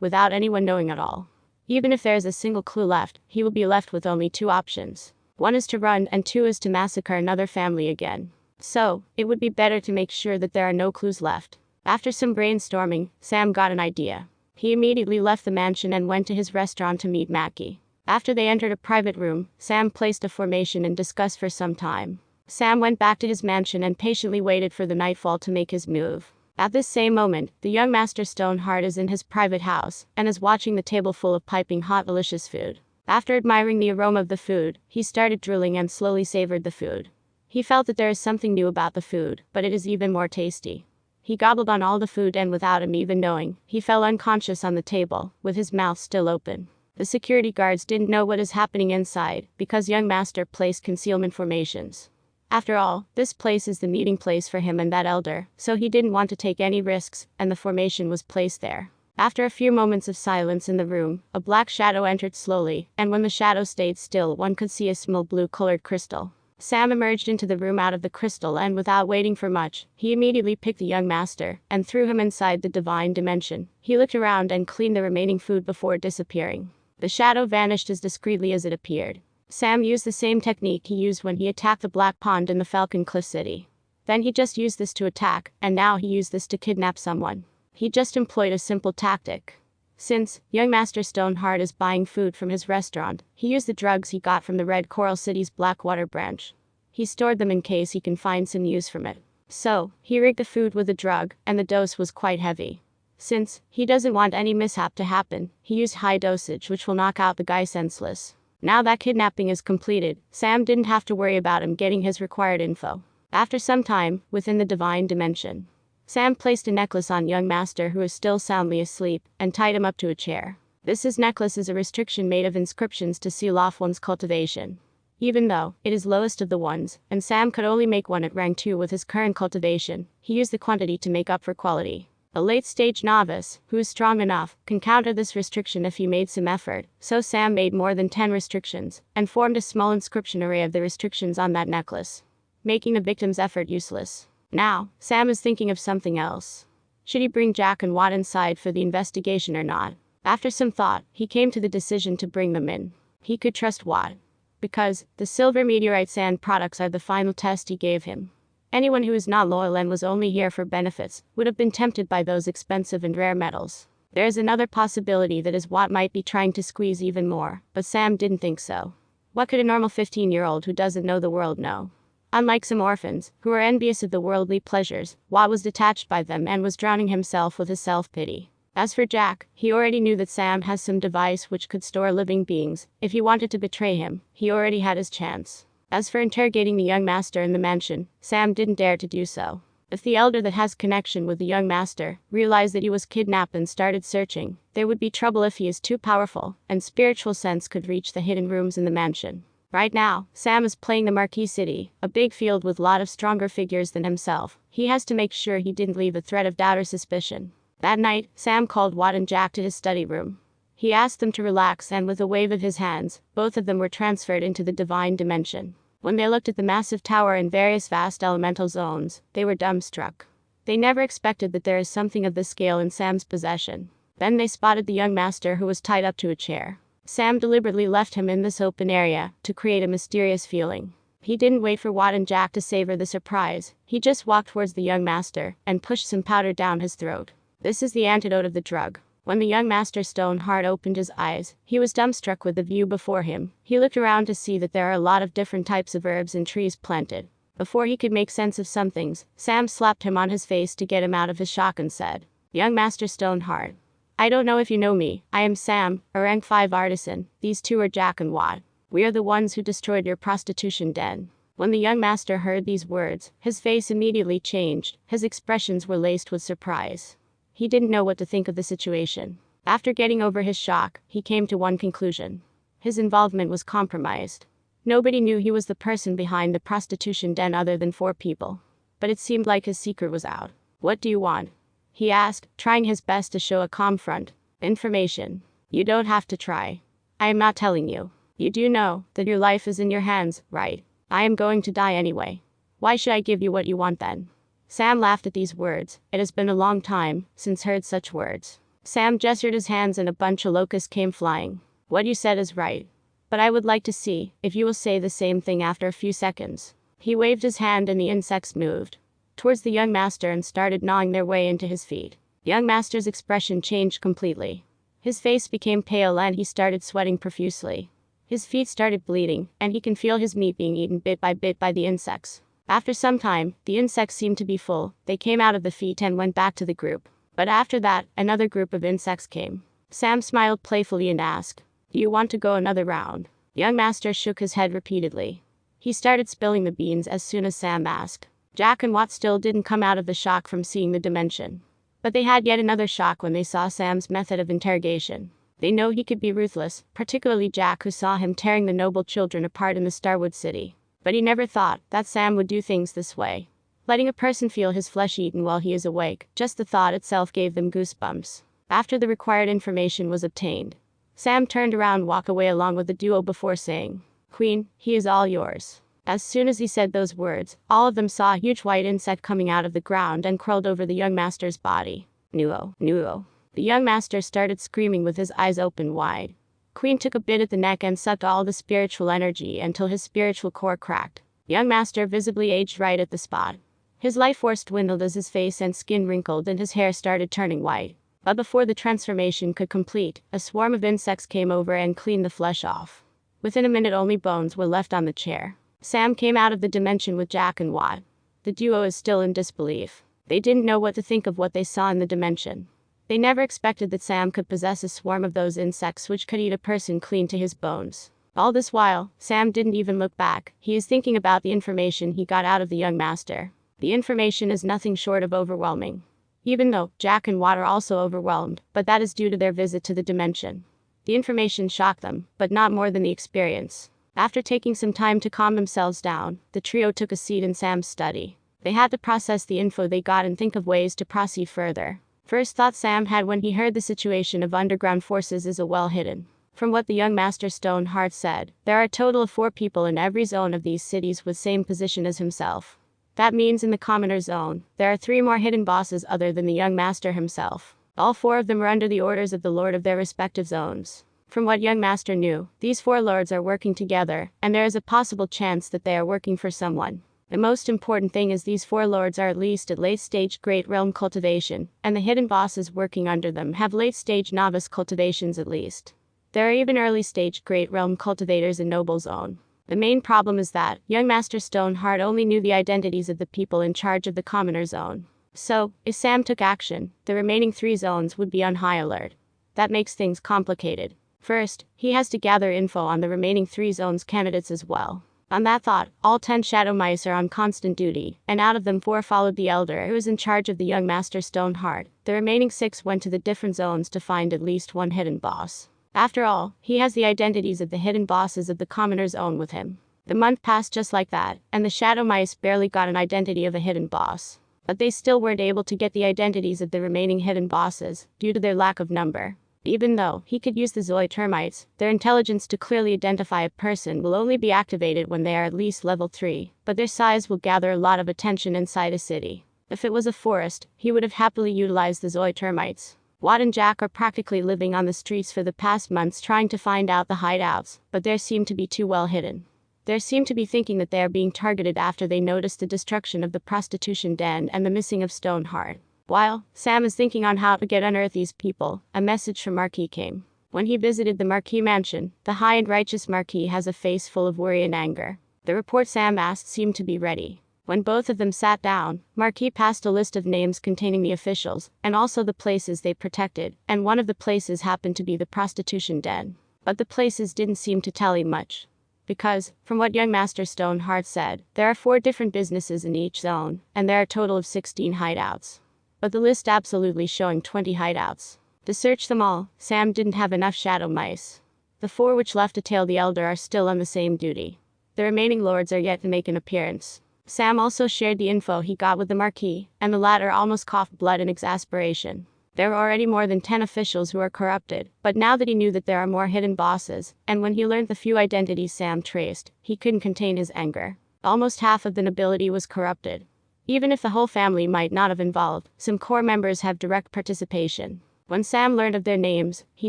without anyone knowing at all. Even if there is a single clue left, he will be left with only two options. One is to run, and two is to massacre another family again. So, it would be better to make sure that there are no clues left. After some brainstorming, Sam got an idea. He immediately left the mansion and went to his restaurant to meet Mackie. After they entered a private room, Sam placed a formation and discussed for some time. Sam went back to his mansion and patiently waited for the nightfall to make his move. At this same moment, the young Master Stoneheart is in his private house, and is watching the table full of piping hot delicious food. After admiring the aroma of the food, he started drooling and slowly savored the food. He felt that there is something new about the food, but it is even more tasty. He gobbled on all the food and without him even knowing, he fell unconscious on the table, with his mouth still open. The security guards didn't know what is happening inside, because young master placed concealment formations. After all, this place is the meeting place for him and that elder, so he didn't want to take any risks, and the formation was placed there. After a few moments of silence in the room, a black shadow entered slowly, and when the shadow stayed still, one could see a small blue-colored crystal. Sam emerged into the room out of the crystal, and without waiting for much, he immediately picked the young master, and threw him inside the divine dimension. He looked around and cleaned the remaining food before disappearing. The shadow vanished as discreetly as it appeared. Sam used the same technique he used when he attacked the Black Pond in the Falcon Cliff City. Then he just used this to attack, and now he used this to kidnap someone. He just employed a simple tactic. Since young Master Stoneheart is buying food from his restaurant, he used the drugs he got from the Red Coral City's Blackwater branch. He stored them in case he can find some use from it. So, he rigged the food with the drug, and the dose was quite heavy. Since he doesn't want any mishap to happen, he used high dosage which will knock out the guy senseless. Now that kidnapping is completed, Sam didn't have to worry about him getting his required info. After some time, within the divine dimension, Sam placed a necklace on young master who is still soundly asleep, and tied him up to a chair. This necklace is a restriction made of inscriptions to seal off one's cultivation. Even though it is lowest of the ones, and Sam could only make one at rank 2 with his current cultivation, he used the quantity to make up for quality. A late-stage novice, who is strong enough, can counter this restriction if he made some effort, so Sam made more than 10 restrictions, and formed a small inscription array of the restrictions on that necklace, making the victim's effort useless. Now, Sam is thinking of something else. Should he bring Jack and Watt inside for the investigation or not? After some thought, he came to the decision to bring them in. He could trust Watt, because the silver meteorite sand products are the final test he gave him. Anyone who is not loyal and was only here for benefits would have been tempted by those expensive and rare metals. There is another possibility that is Watt might be trying to squeeze even more, but Sam didn't think so. What could a normal 15-year-old who doesn't know the world know? Unlike some orphans, who are envious of the worldly pleasures, Watt was detached by them and was drowning himself with his self-pity. As for Jack, he already knew that Sam has some device which could store living beings. If he wanted to betray him, he already had his chance. As for interrogating the young master in the mansion, Sam didn't dare to do so. If the elder that has connection with the young master realized that he was kidnapped and started searching, there would be trouble if he is too powerful, and spiritual sense could reach the hidden rooms in the mansion. Right now, Sam is playing the Marquee City, a big field with a lot of stronger figures than himself. He has to make sure he didn't leave a thread of doubt or suspicion. That night, Sam called Watt and Jack to his study room. He asked them to relax, and with a wave of his hands, both of them were transferred into the divine dimension. When they looked at the massive tower and various vast elemental zones, they were dumbstruck. They never expected that there is something of this scale in Sam's possession. Then they spotted the young master who was tied up to a chair. Sam deliberately left him in this open area to create a mysterious feeling. He didn't wait for Watt and Jack to savor the surprise. He just walked towards the young master and pushed some powder down his throat. This is the antidote of the drug. When the young Master Stoneheart opened his eyes, he was dumbstruck with the view before him. He looked around to see that there are a lot of different types of herbs and trees planted. Before he could make sense of some things, Sam slapped him on his face to get him out of his shock and said, "Young Master Stoneheart, I don't know if you know me. I am Sam, a rank 5 artisan. These two are Jack and Watt. We are the ones who destroyed your prostitution den." When the young master heard these words, his face immediately changed. His expressions were laced with surprise. He didn't know what to think of the situation. After getting over his shock, he came to one conclusion. His involvement was compromised. Nobody knew he was the person behind the prostitution den other than 4 people. but it seemed like his secret was out. What do you want? He asked, trying his best to show a calm front. Information. You don't have to try. I am not telling you. You do know that your life is in your hands, right? I am going to die anyway. Why should I give you what you want then? Sam laughed at these words. It has been a long time since heard such words. Sam gestured his hands and a bunch of locusts came flying. What you said is right. But I would like to see if you will say the same thing after a few seconds. He waved his hand and the insects moved towards the young master and started gnawing their way into his feet. Young master's expression changed completely. His face became pale and he started sweating profusely. His feet started bleeding, and he can feel his meat being eaten bit by the insects. After some time, the insects seemed to be full. They came out of the feet and went back to the group. But after that, another group of insects came. Sam smiled playfully and asked, "Do you want to go another round?" Young master shook his head repeatedly. He started spilling the beans as soon as Sam asked. Jack and Watt still didn't come out of the shock from seeing the dimension. But they had yet another shock when they saw Sam's method of interrogation. They know he could be ruthless, particularly Jack, who saw him tearing the noble children apart in the Starwood City. But he never thought that Sam would do things this way. Letting a person feel his flesh eaten while he is awake, just the thought itself gave them goosebumps. After the required information was obtained, Sam turned around and walked away along with the duo before saying, "Queen, he is all yours." As soon as he said those words, all of them saw a huge white insect coming out of the ground and crawled over the young master's body. Nuo, Nuo. The young master started screaming with his eyes open wide. Queen took a bit at the neck and sucked all the spiritual energy until his spiritual core cracked. Young master visibly aged right at the spot. His life force dwindled as his face and skin wrinkled and his hair started turning white. But before the transformation could complete, a swarm of insects came over and cleaned the flesh off. Within a minute only bones were left on the chair. Sam came out of the dimension with Jack and Watt. The duo is still in disbelief. They didn't know what to think of what they saw in the dimension. They never expected that Sam could possess a swarm of those insects which could eat a person clean to his bones. All this while, Sam didn't even look back. He is thinking about the information he got out of the young master. The information is nothing short of overwhelming. Even though Jack and Watt are also overwhelmed, but that is due to their visit to the dimension. The information shocked them, but not more than the experience. After taking some time to calm themselves down, the trio took a seat in Sam's study. They had to process the info they got and think of ways to proceed further. First thought Sam had when he heard the situation of underground forces is a well hidden. From what the young master Stoneheart said, there are a total of 4 people in every zone of these cities with same position as himself. That means in the commoner zone, there are 3 more hidden bosses other than the young master himself. All 4 of them are under the orders of the lord of their respective zones. From what young master knew, these 4 lords are working together, and there is a possible chance that they are working for someone. The most important thing is these 4 lords are at least at late-stage Great Realm cultivation, and the hidden bosses working under them have late-stage novice cultivations at least. There are even early-stage Great Realm cultivators in Noble Zone. The main problem is that young Master Stoneheart only knew the identities of the people in charge of the Commoner Zone. So, if Sam took action, the remaining 3 zones would be on high alert. That makes things complicated. First, he has to gather info on the remaining 3 zones candidates as well. On that thought, all 10 shadow mice are on constant duty, and out of them 4 followed the elder who is in charge of the young Master Stoneheart. The remaining 6 went to the different zones to find at least one hidden boss. After all, he has the identities of the hidden bosses of the Commoner Zone with him. The month passed just like that, and the shadow mice barely got an identity of a hidden boss. But they still weren't able to get the identities of the remaining hidden bosses, due to their lack of number. Even though he could use the Zoe termites, their intelligence to clearly identify a person will only be activated when they are at least level 3, but their size will gather a lot of attention inside a city. If it was a forest, he would have happily utilized the Zoe termites. Watt and Jack are practically living on the streets for the past months trying to find out the hideouts, but they seem to be too well hidden. They seem to be thinking that they are being targeted after they noticed the destruction of the prostitution den and the missing of Stoneheart. While Sam is thinking on how to unearth these people, a message from Marquis came. When he visited the Marquis mansion, the high and righteous Marquis has a face full of worry and anger. The report Sam asked seemed to be ready. When both of them sat down, Marquis passed a list of names containing the officials, and also the places they protected, and one of the places happened to be the prostitution den. But the places didn't seem to tell him much. Because, from what young Master Stoneheart said, there are 4 different businesses in each zone, and there are a total of 16 hideouts. But the list absolutely showing 20 hideouts. To search them all, Sam didn't have enough shadow mice. The 4 which left to tail the elder are still on the same duty. The remaining lords are yet to make an appearance. Sam also shared the info he got with the Marquis, and the latter almost coughed blood in exasperation. There are already more than 10 officials who are corrupted, but now that he knew that there are more hidden bosses, and when he learned the few identities Sam traced, he couldn't contain his anger. Almost half of the nobility was corrupted. Even if the whole family might not have involved, some core members have direct participation. When Sam learned of their names, he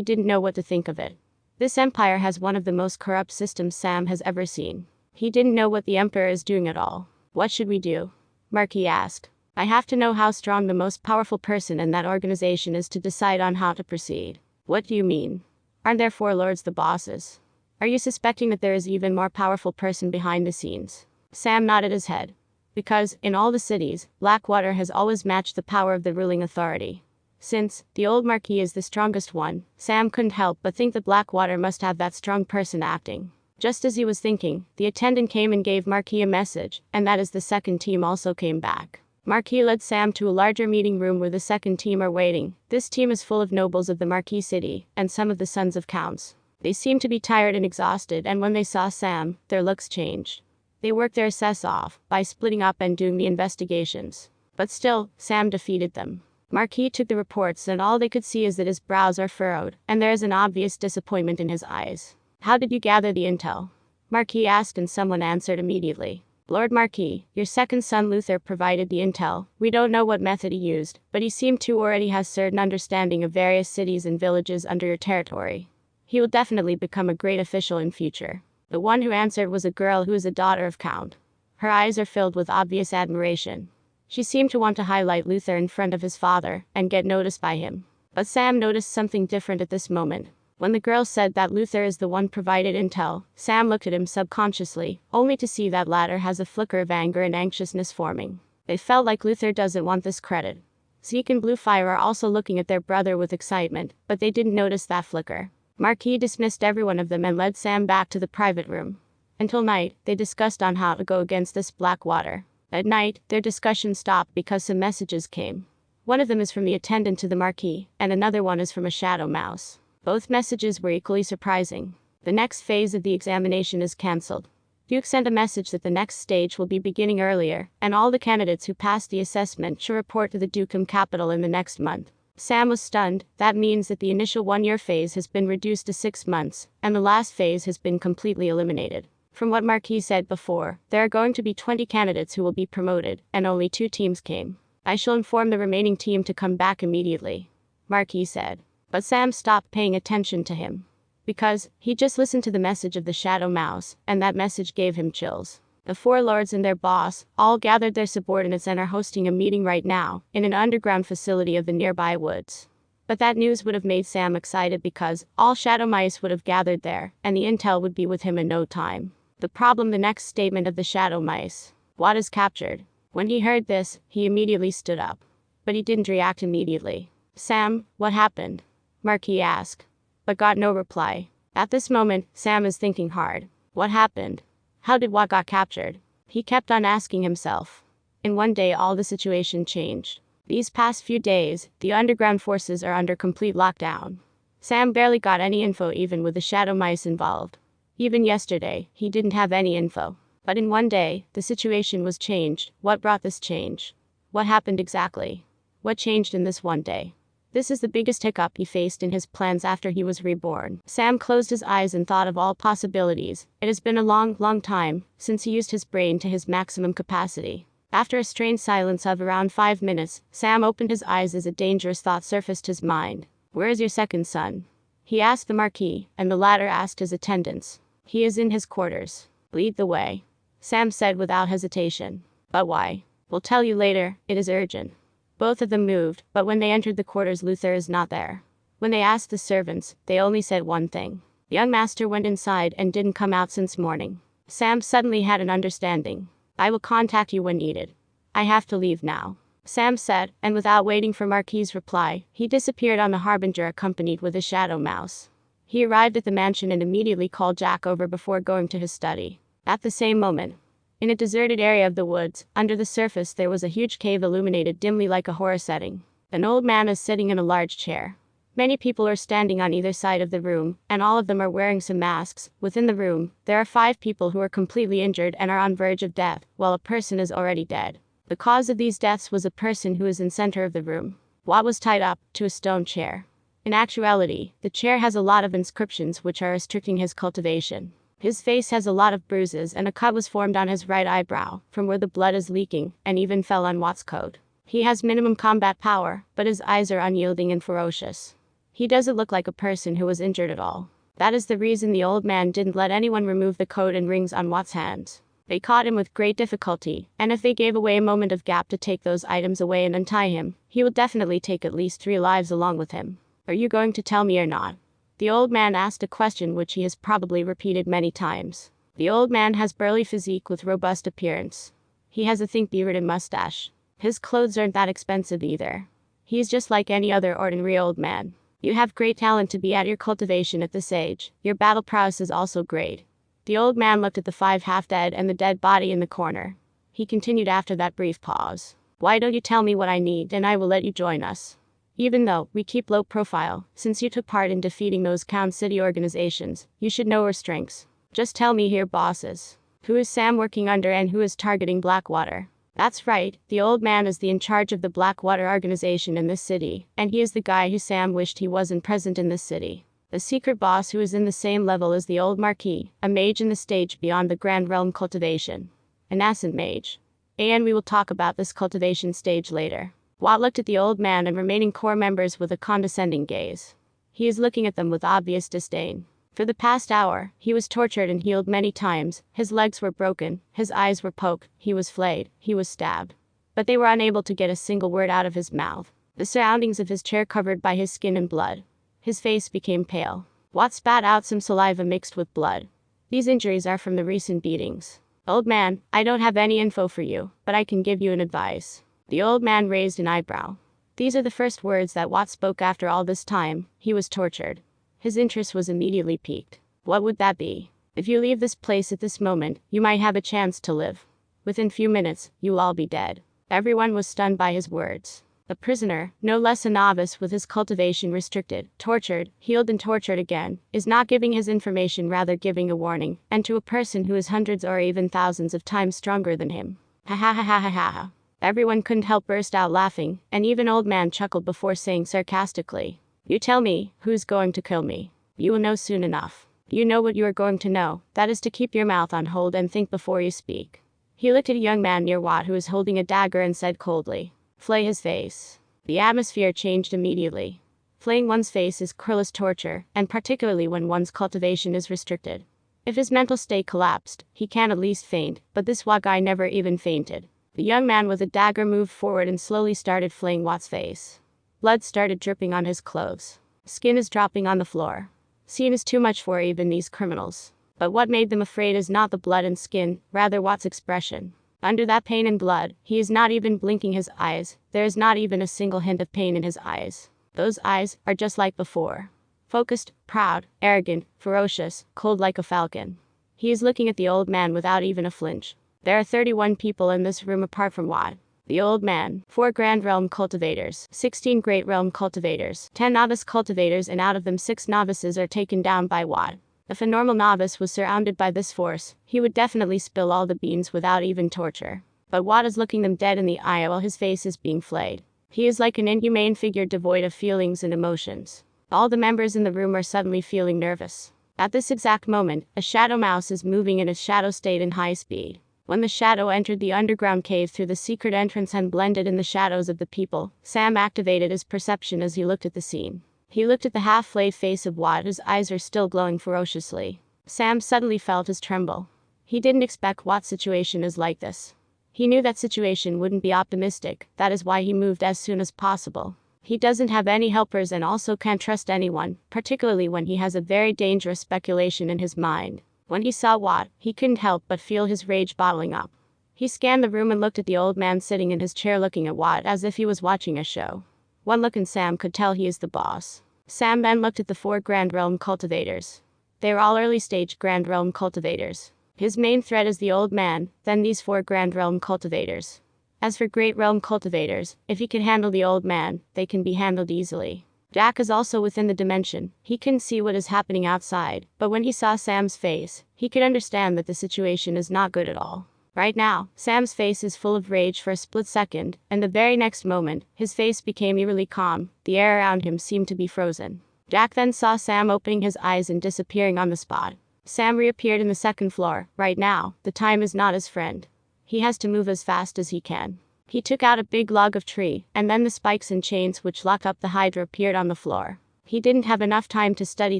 didn't know what to think of it. This empire has one of the most corrupt systems Sam has ever seen. He didn't know what the emperor is doing at all. What should we do? Marquis asked. I have to know how strong the most powerful person in that organization is to decide on how to proceed. What do you mean? Aren't there 4 lords the bosses? Are you suspecting that there is even more powerful person behind the scenes? Sam nodded his head. Because, in all the cities, Blackwater has always matched the power of the ruling authority. Since the old Marquis is the strongest one, Sam couldn't help but think that Blackwater must have that strong person acting. Just as he was thinking, the attendant came and gave Marquis a message, and that is the second team also came back. Marquis led Sam to a larger meeting room where the second team are waiting. This team is full of nobles of the Marquis city, and some of the sons of counts. They seemed to be tired and exhausted, and when they saw Sam, their looks changed. They worked their assess off by splitting up and doing the investigations. But still, Sam defeated them. Marquis took the reports, and all they could see is that his brows are furrowed, and there is an obvious disappointment in his eyes. How did you gather the intel? Marquis asked, and someone answered immediately. Lord Marquis, your second son Luther provided the intel. We don't know what method he used, but he seemed to already have certain understanding of various cities and villages under your territory. He will definitely become a great official in future. The one who answered was a girl who is a daughter of Count. Her eyes are filled with obvious admiration. She seemed to want to highlight Luther in front of his father and get noticed by him. But Sam noticed something different at this moment. When the girl said that Luther is the one provided intel, Sam looked at him subconsciously, only to see that latter has a flicker of anger and anxiousness forming. It felt like Luther doesn't want this credit. Zeke and Bluefire are also looking at their brother with excitement, but they didn't notice that flicker. Marquis dismissed every one of them and led Sam back to the private room. Until night, they discussed on how to go against this Blackwater. At night, their discussion stopped because some messages came. One of them is from the attendant to the Marquis, and another one is from a shadow mouse. Both messages were equally surprising. The next phase of the examination is cancelled. Duke sent a message that the next stage will be beginning earlier, and all the candidates who passed the assessment should report to the Dukedom capital in the next month. Sam was stunned. That means that the initial 1-year phase has been reduced to 6 months, and the last phase has been completely eliminated. From what Marquis said before, there are going to be 20 candidates who will be promoted, and only 2 teams came. I shall inform the remaining team to come back immediately, Marquis said. But Sam stopped paying attention to him. Because he just listened to the message of the shadow mouse, and that message gave him chills. The 4 lords and their boss all gathered their subordinates and are hosting a meeting right now, in an underground facility of the nearby woods. But that news would have made Sam excited because all shadow mice would have gathered there, and the intel would be with him in no time. The problem: the next statement of the shadow mice. What is captured? When he heard this, he immediately stood up. But he didn't react immediately. Sam, what happened? Marquis asked, but got no reply. At this moment, Sam is thinking hard. What happened? How did what got captured? He kept on asking himself. In one day all the situation changed. These past few days, the underground forces are under complete lockdown. Sam barely got any info even with the shadow mice involved. Even yesterday, he didn't have any info. But in one day, the situation was changed. What brought this change? What happened exactly? What changed in this one day? This is the biggest hiccup he faced in his plans after he was reborn. Sam closed his eyes and thought of all possibilities. It has been a long time since he used his brain to his maximum capacity. After a strained silence of around 5 minutes, Sam opened his eyes as a dangerous thought surfaced his mind. Where is your second son? He asked the Marquis, and the latter asked his attendants. He is in his quarters. Lead the way, Sam said without hesitation. But why? We'll tell you later, it is urgent. Both of them moved, but when they entered the quarters, Luther is not there. When they asked the servants, they only said one thing. The young master went inside and didn't come out since morning. Sam suddenly had an understanding. I will contact you when needed. I have to leave now, Sam said, and without waiting for Marquis' reply, he disappeared on the Harbinger accompanied with a shadow mouse. He arrived at the mansion and immediately called Jack over before going to his study. At the same moment, in a deserted area of the woods, under the surface there was a huge cave illuminated dimly like a horror setting. An old man is sitting in a large chair. Many people are standing on either side of the room, and all of them are wearing some masks. Within the room, there are 5 people who are completely injured and are on verge of death, while a person is already dead. The cause of these deaths was a person who is in center of the room. Watt was tied up to a stone chair. In actuality, the chair has a lot of inscriptions which are restricting his cultivation. His face has a lot of bruises and a cut was formed on his right eyebrow, from where the blood is leaking, and even fell on Watt's coat. He has minimum combat power, but his eyes are unyielding and ferocious. He doesn't look like a person who was injured at all. That is the reason the old man didn't let anyone remove the coat and rings on Watt's hands. They caught him with great difficulty, and if they gave away a moment of gap to take those items away and untie him, he would definitely take at least 3 lives along with him. Are you going to tell me or not? The old man asked a question which he has probably repeated many times. The old man has burly physique with robust appearance. He has a thick beard and mustache. His clothes aren't that expensive either. He is just like any other ordinary old man. You have great talent to be at your cultivation at this age. Your battle prowess is also great. The old man looked at the 5 half-dead and the dead body in the corner. He continued after that brief pause. Why don't you tell me what I need and I will let you join us? Even though we keep low profile, since you took part in defeating those Town City organizations, you should know our strengths. Just tell me here, bosses. Who is Sam working under and who is targeting Blackwater? That's right, the old man is in charge of the Blackwater organization in this city, and he is the guy who Sam wished he wasn't present in this city. The secret boss who is in the same level as the old Marquis, a mage in the stage beyond the Grand Realm cultivation. An nascent mage. And we will talk about this cultivation stage later. Watt looked at the old man and remaining core members with a condescending gaze. He is looking at them with obvious disdain. For the past hour, he was tortured and healed many times. His legs were broken, his eyes were poked, he was flayed, he was stabbed. But they were unable to get a single word out of his mouth. The surroundings of his chair covered by his skin and blood. His face became pale. Watt spat out some saliva mixed with blood. These injuries are from the recent beatings. Old man, I don't have any info for you, but I can give you an advice. The old man raised an eyebrow. These are the first words that Watt spoke after all this time. He was tortured. His interest was immediately piqued. What would that be? If you leave this place at this moment, you might have a chance to live. Within few minutes, you will all be dead. Everyone was stunned by his words. A prisoner, no less a novice with his cultivation restricted, tortured, healed and tortured again, is not giving his information, rather giving a warning, and to a person who is hundreds or even thousands of times stronger than him. Ha ha ha ha ha ha ha. Everyone couldn't help burst out laughing, and even old man chuckled before saying sarcastically, "You tell me, who's going to kill me? You will know soon enough. You know what you are going to know, that is to keep your mouth on hold and think before you speak." He looked at a young man near Watt who was holding a dagger and said coldly, "Flay his face." The atmosphere changed immediately. Flaying one's face is cruelest torture, and particularly when one's cultivation is restricted. If his mental state collapsed, he can at least faint, but this Watt guy never even fainted. The young man with a dagger moved forward and slowly started flaying Watt's face. Blood started dripping on his clothes. Skin is dropping on the floor. Scene is too much for even these criminals. But what made them afraid is not the blood and skin, rather Watt's expression. Under that pain and blood, he is not even blinking his eyes. There is not even a single hint of pain in his eyes. Those eyes are just like before. Focused, proud, arrogant, ferocious, cold like a falcon. He is looking at the old man without even a flinch. There are 31 people in this room apart from Watt. The old man, 4 Grand Realm cultivators, 16 Great Realm cultivators, 10 novice cultivators, and out of them 6 novices are taken down by Watt. If a normal novice was surrounded by this force, he would definitely spill all the beans without even torture. But Watt is looking them dead in the eye while his face is being flayed. He is like an inhumane figure devoid of feelings and emotions. All the members in the room are suddenly feeling nervous. At this exact moment, a shadow mouse is moving in a shadow state in high speed. When the shadow entered the underground cave through the secret entrance and blended in the shadows of the people, Sam activated his perception as he looked at the scene. He looked at the half-flayed face of Watt, whose eyes are still glowing ferociously. Sam suddenly felt his tremble. He didn't expect Watt's situation is like this. He knew that situation wouldn't be optimistic, that is why he moved as soon as possible. He doesn't have any helpers and also can't trust anyone, particularly when he has a very dangerous speculation in his mind. When he saw Watt, he couldn't help but feel his rage bottling up. He scanned the room and looked at the old man sitting in his chair looking at Watt as if he was watching a show. One look and Sam could tell he is the boss. Sam then looked at the 4 Grand Realm cultivators. They are all early-stage Grand Realm cultivators. His main threat is the old man, then these 4 Grand Realm cultivators. As for Great Realm cultivators, if he can handle the old man, they can be handled easily. Jack is also within the dimension. He couldn't see what is happening outside, but when he saw Sam's face, he could understand that the situation is not good at all. Right now, Sam's face is full of rage for a split second, and the very next moment, his face became eerily calm. The air around him seemed to be frozen. Jack then saw Sam opening his eyes and disappearing on the spot. Sam reappeared in the second floor. Right now, the time is not his friend. He has to move as fast as he can. He took out a big log of tree, and then the spikes and chains which lock up the Hydra appeared on the floor. He didn't have enough time to study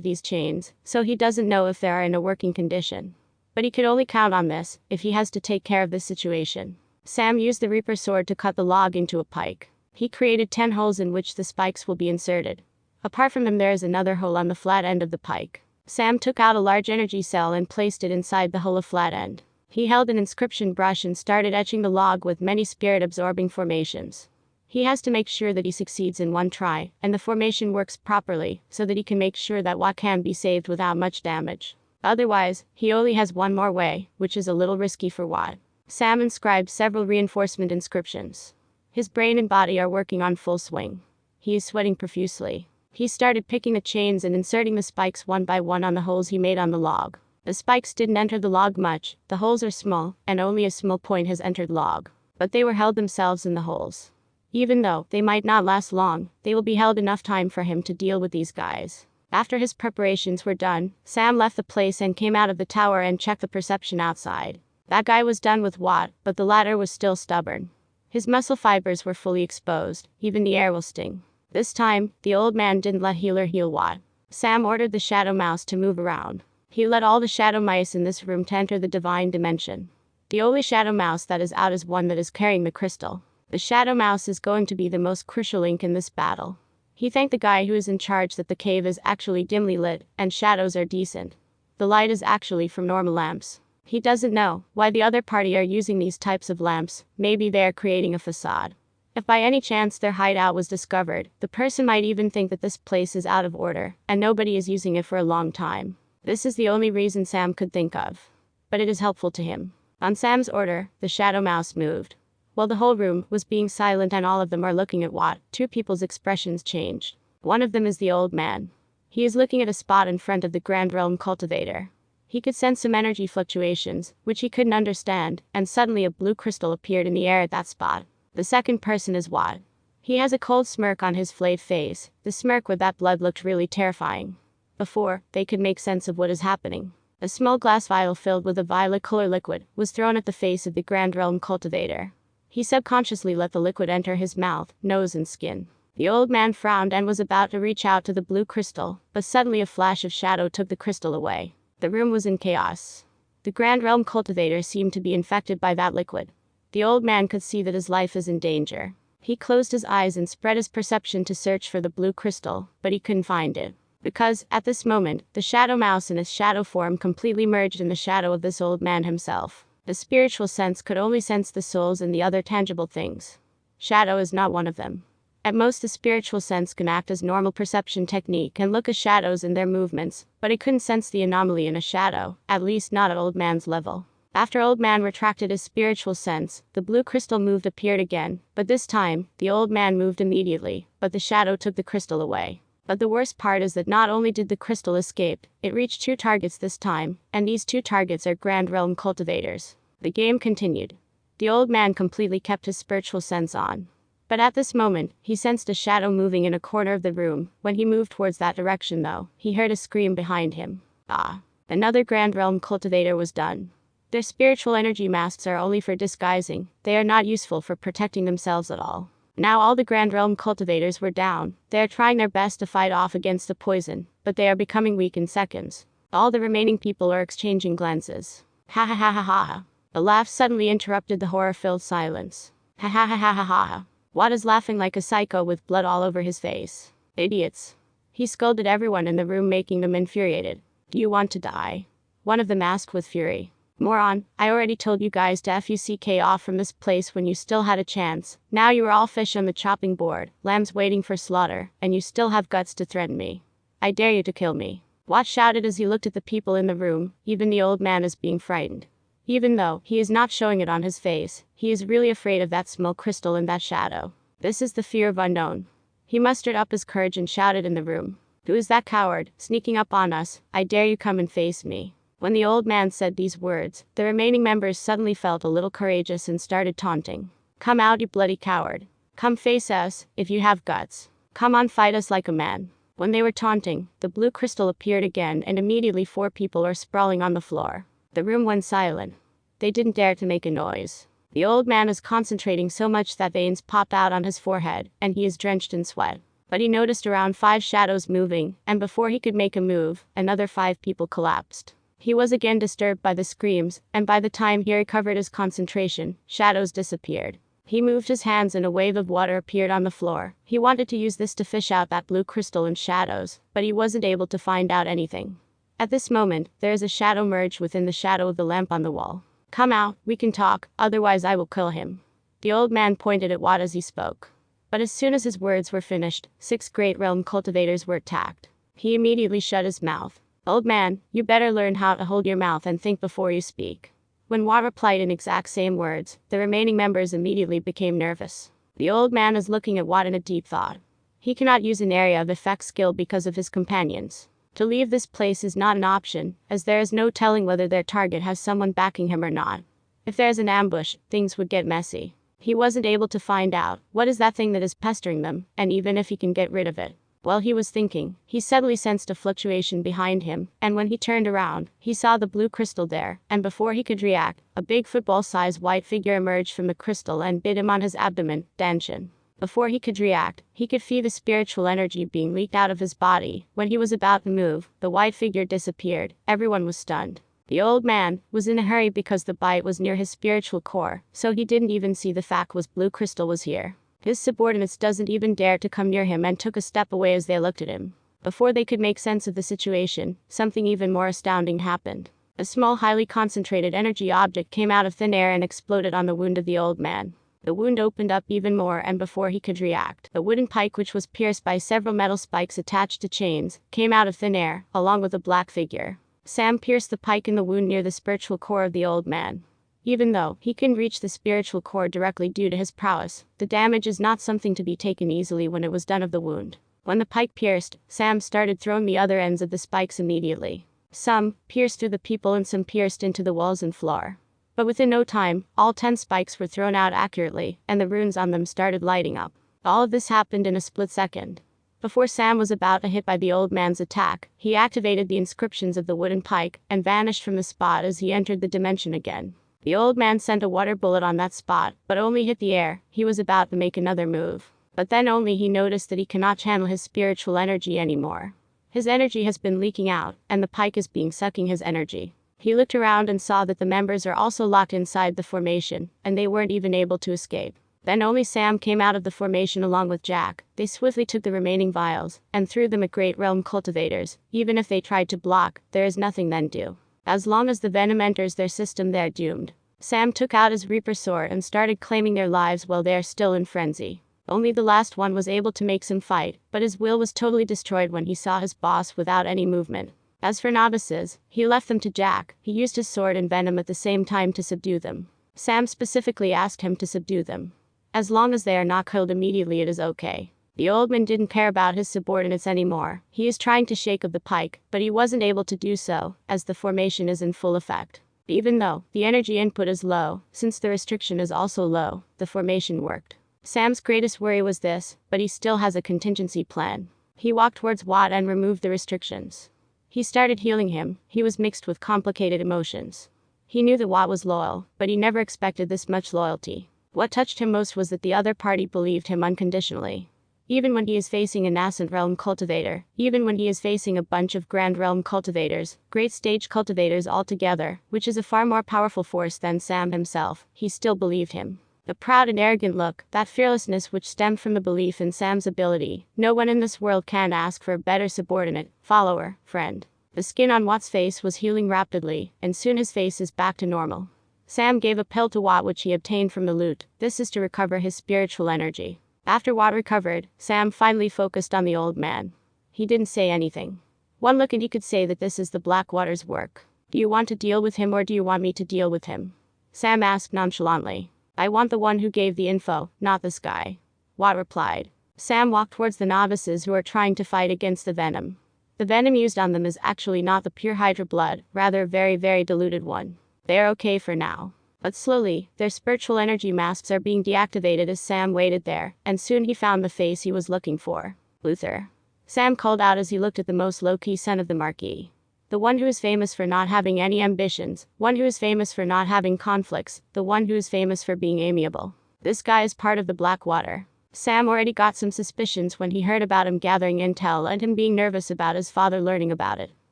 these chains, so he doesn't know if they are in a working condition. But he could only count on this, if he has to take care of this situation. Sam used the Reaper sword to cut the log into a pike. He created 10 holes in which the spikes will be inserted. Apart from them there is another hole on the flat end of the pike. Sam took out a large energy cell and placed it inside the hole of flat end. He held an inscription brush and started etching the log with many spirit-absorbing formations. He has to make sure that he succeeds in one try, and the formation works properly, so that he can make sure that what can be saved without much damage. Otherwise, he only has one more way, which is a little risky for Watt. Sam inscribed several reinforcement inscriptions. His brain and body are working on full swing. He is sweating profusely. He started picking the chains and inserting the spikes one by one on the holes he made on the log. The spikes didn't enter the log much, the holes are small, and only a small point has entered log. But they were held themselves in the holes. Even though they might not last long, they will be held enough time for him to deal with these guys. After his preparations were done, Sam left the place and came out of the tower and checked the perception outside. That guy was done with Watt, but the latter was still stubborn. His muscle fibers were fully exposed, even the air will sting. This time, the old man didn't let Healer heal Watt. Sam ordered the Shadow Mouse to move around. He led all the Shadow Mice in this room to enter the Divine Dimension. The only Shadow Mouse that is out is one that is carrying the crystal. The Shadow Mouse is going to be the most crucial link in this battle. He thanked the guy who is in charge that the cave is actually dimly lit, and shadows are decent. The light is actually from normal lamps. He doesn't know why the other party are using these types of lamps. Maybe they are creating a facade. If by any chance their hideout was discovered, the person might even think that this place is out of order, and nobody is using it for a long time. This is the only reason Sam could think of. But it is helpful to him. On Sam's order, the Shadow Mouse moved. While the whole room was being silent and all of them are looking at Watt, two people's expressions changed. One of them is the old man. He is looking at a spot in front of the Grand Realm Cultivator. He could sense some energy fluctuations, which he couldn't understand, and suddenly a blue crystal appeared in the air at that spot. The second person is Watt. He has a cold smirk on his flayed face. The smirk with that blood looked really terrifying. Before they could make sense of what is happening, a small glass vial filled with a violet color liquid was thrown at the face of the Grand Realm Cultivator. He subconsciously let the liquid enter his mouth, nose and skin. The old man frowned and was about to reach out to the blue crystal, but suddenly a flash of shadow took the crystal away. The room was in chaos. The Grand Realm Cultivator seemed to be infected by that liquid. The old man could see that his life is in danger. He closed his eyes and spread his perception to search for the blue crystal, but he couldn't find it. Because, at this moment, the Shadow Mouse in its shadow form completely merged in the shadow of this old man himself. The spiritual sense could only sense the souls and the other tangible things. Shadow is not one of them. At most the spiritual sense can act as normal perception technique and look at shadows and their movements, but it couldn't sense the anomaly in a shadow, at least not at old man's level. After old man retracted his spiritual sense, the blue crystal appeared again, but this time, the old man moved immediately, but the shadow took the crystal away. But the worst part is that not only did the crystal escape, it reached 2 targets this time, and these 2 targets are Grand Realm Cultivators. The game continued. The old man completely kept his spiritual sense on. But at this moment, he sensed a shadow moving in a corner of the room. When he moved towards that direction though, he heard a scream behind him. Ah! Another Grand Realm Cultivator was done. Their spiritual energy masks are only for disguising, they are not useful for protecting themselves at all. Now all the Grand Realm Cultivators were down. They are trying their best to fight off against the poison, but they are becoming weak in seconds. All the remaining people are exchanging glances. Ha ha ha ha ha ha. A laugh suddenly interrupted the horror-filled silence. Ha ha ha ha ha ha. Watt is laughing like a psycho with blood all over his face. Idiots. He scolded everyone in the room, making them infuriated. Do you want to die? One of them asked with fury. Moron, I already told you guys to fuck off from this place when you still had a chance. Now you are all fish on the chopping board, lambs waiting for slaughter, and you still have guts to threaten me. I dare you to kill me. Watt shouted as he looked at the people in the room. Even the old man is being frightened. Even though he is not showing it on his face, he is really afraid of that small crystal in that shadow. This is the fear of unknown. He mustered up his courage and shouted in the room. "Who is that coward, sneaking up on us? I dare you come and face me." When the old man said these words, the remaining members suddenly felt a little courageous and started taunting. "Come out, you bloody coward. Come face us, if you have guts. Come on, fight us like a man." When they were taunting, the blue crystal appeared again and immediately 4 people are sprawling on the floor. The room went silent. They didn't dare to make a noise. The old man is concentrating so much that veins popped out on his forehead, and he is drenched in sweat. But he noticed around 5 shadows moving, and before he could make a move, another 5 people collapsed. He was again disturbed by the screams, and by the time he recovered his concentration, shadows disappeared. He moved his hands and a wave of water appeared on the floor. He wanted to use this to fish out that blue crystal in shadows, but he wasn't able to find out anything. At this moment, there is a shadow merged within the shadow of the lamp on the wall. "Come out, we can talk, otherwise I will kill him." The old man pointed at Watt as he spoke. But as soon as his words were finished, 6 great realm cultivators were attacked. He immediately shut his mouth. "Old man, you better learn how to hold your mouth and think before you speak." When Watt replied in exact same words, the remaining members immediately became nervous. The old man is looking at Watt in a deep thought. He cannot use an area of effect skill because of his companions. To leave this place is not an option, as there is no telling whether their target has someone backing him or not. If there is an ambush, things would get messy. He wasn't able to find out what is that thing that is pestering them, and even if he can get rid of it. While he was thinking, he suddenly sensed a fluctuation behind him, and when he turned around, he saw the blue crystal there, and before he could react, a big football-sized white figure emerged from the crystal and bit him on his abdomen, Danshin. Before he could react, he could feel the spiritual energy being leaked out of his body. When he was about to move, the white figure disappeared. Everyone was stunned. The old man was in a hurry because the bite was near his spiritual core, so he didn't even see the fact was blue crystal was here. His subordinates doesn't even dare to come near him and took a step away as they looked at him. Before they could make sense of the situation, something even more astounding happened. A small highly concentrated energy object came out of thin air and exploded on the wound of the old man. The wound opened up even more, and before he could react, the wooden pike, which was pierced by several metal spikes attached to chains, came out of thin air, along with a black figure. Sam pierced the pike in the wound near the spiritual core of the old man. Even though he can reach the spiritual core directly due to his prowess, the damage is not something to be taken easily when it was done of the wound. When the pike pierced, Sam started throwing the other ends of the spikes immediately. Some pierced through the people and some pierced into the walls and floor. But within no time, all 10 spikes were thrown out accurately, and the runes on them started lighting up. All of this happened in a split second. Before Sam was about to hit by the old man's attack, he activated the inscriptions of the wooden pike and vanished from the spot as he entered the dimension again. The old man sent a water bullet on that spot, but only hit the air. He was about to make another move. But then only he noticed that he cannot channel his spiritual energy anymore. His energy has been leaking out, and the pike is sucking his energy. He looked around and saw that the members are also locked inside the formation, and they weren't even able to escape. Then only Sam came out of the formation along with Jack. They swiftly took the remaining vials, and threw them at Great Realm cultivators. Even if they tried to block, there is nothing then do. As long as the venom enters their system, they're doomed. Sam took out his Reaper sword and started claiming their lives while they are still in frenzy. Only the last one was able to make some fight, but his will was totally destroyed when he saw his boss without any movement. As for novices, he left them to Jack. He used his sword and venom at the same time to subdue them. Sam specifically asked him to subdue them. As long as they are not killed immediately, it is okay. The old man didn't care about his subordinates anymore. He is trying to shake of the pike, but he wasn't able to do so, as the formation is in full effect. Even though the energy input is low, since the restriction is also low, the formation worked. Sam's greatest worry was this, but he still has a contingency plan. He walked towards Watt and removed the restrictions. He started healing him. He was mixed with complicated emotions. He knew that Watt was loyal, but he never expected this much loyalty. What touched him most was that the other party believed him unconditionally. Even when he is facing a nascent realm cultivator, even when he is facing a bunch of grand realm cultivators, great stage cultivators altogether, which is a far more powerful force than Sam himself, he still believed him. The proud and arrogant look, that fearlessness which stemmed from the belief in Sam's ability. No one in this world can ask for a better subordinate, follower, friend. The skin on Watt's face was healing rapidly, and soon his face is back to normal. Sam gave a pill to Watt which he obtained from the loot. This is to recover his spiritual energy. After Watt recovered, Sam finally focused on the old man. He didn't say anything. One look and he could say that this is the Blackwater's work. "Do you want to deal with him or do you want me to deal with him?" Sam asked nonchalantly. "I want the one who gave the info, not this guy." Watt replied. Sam walked towards the novices who are trying to fight against the venom. The venom used on them is actually not the pure Hydra blood, rather a very, very diluted one. They are okay for now. But slowly, their spiritual energy masks are being deactivated as Sam waited there, and soon he found the face he was looking for. Luther. Sam called out as he looked at the most low-key son of the Marquis. The one who is famous for not having any ambitions, one who is famous for not having conflicts, the one who is famous for being amiable. This guy is part of the Blackwater. Sam already got some suspicions when he heard about him gathering intel and him being nervous about his father learning about it.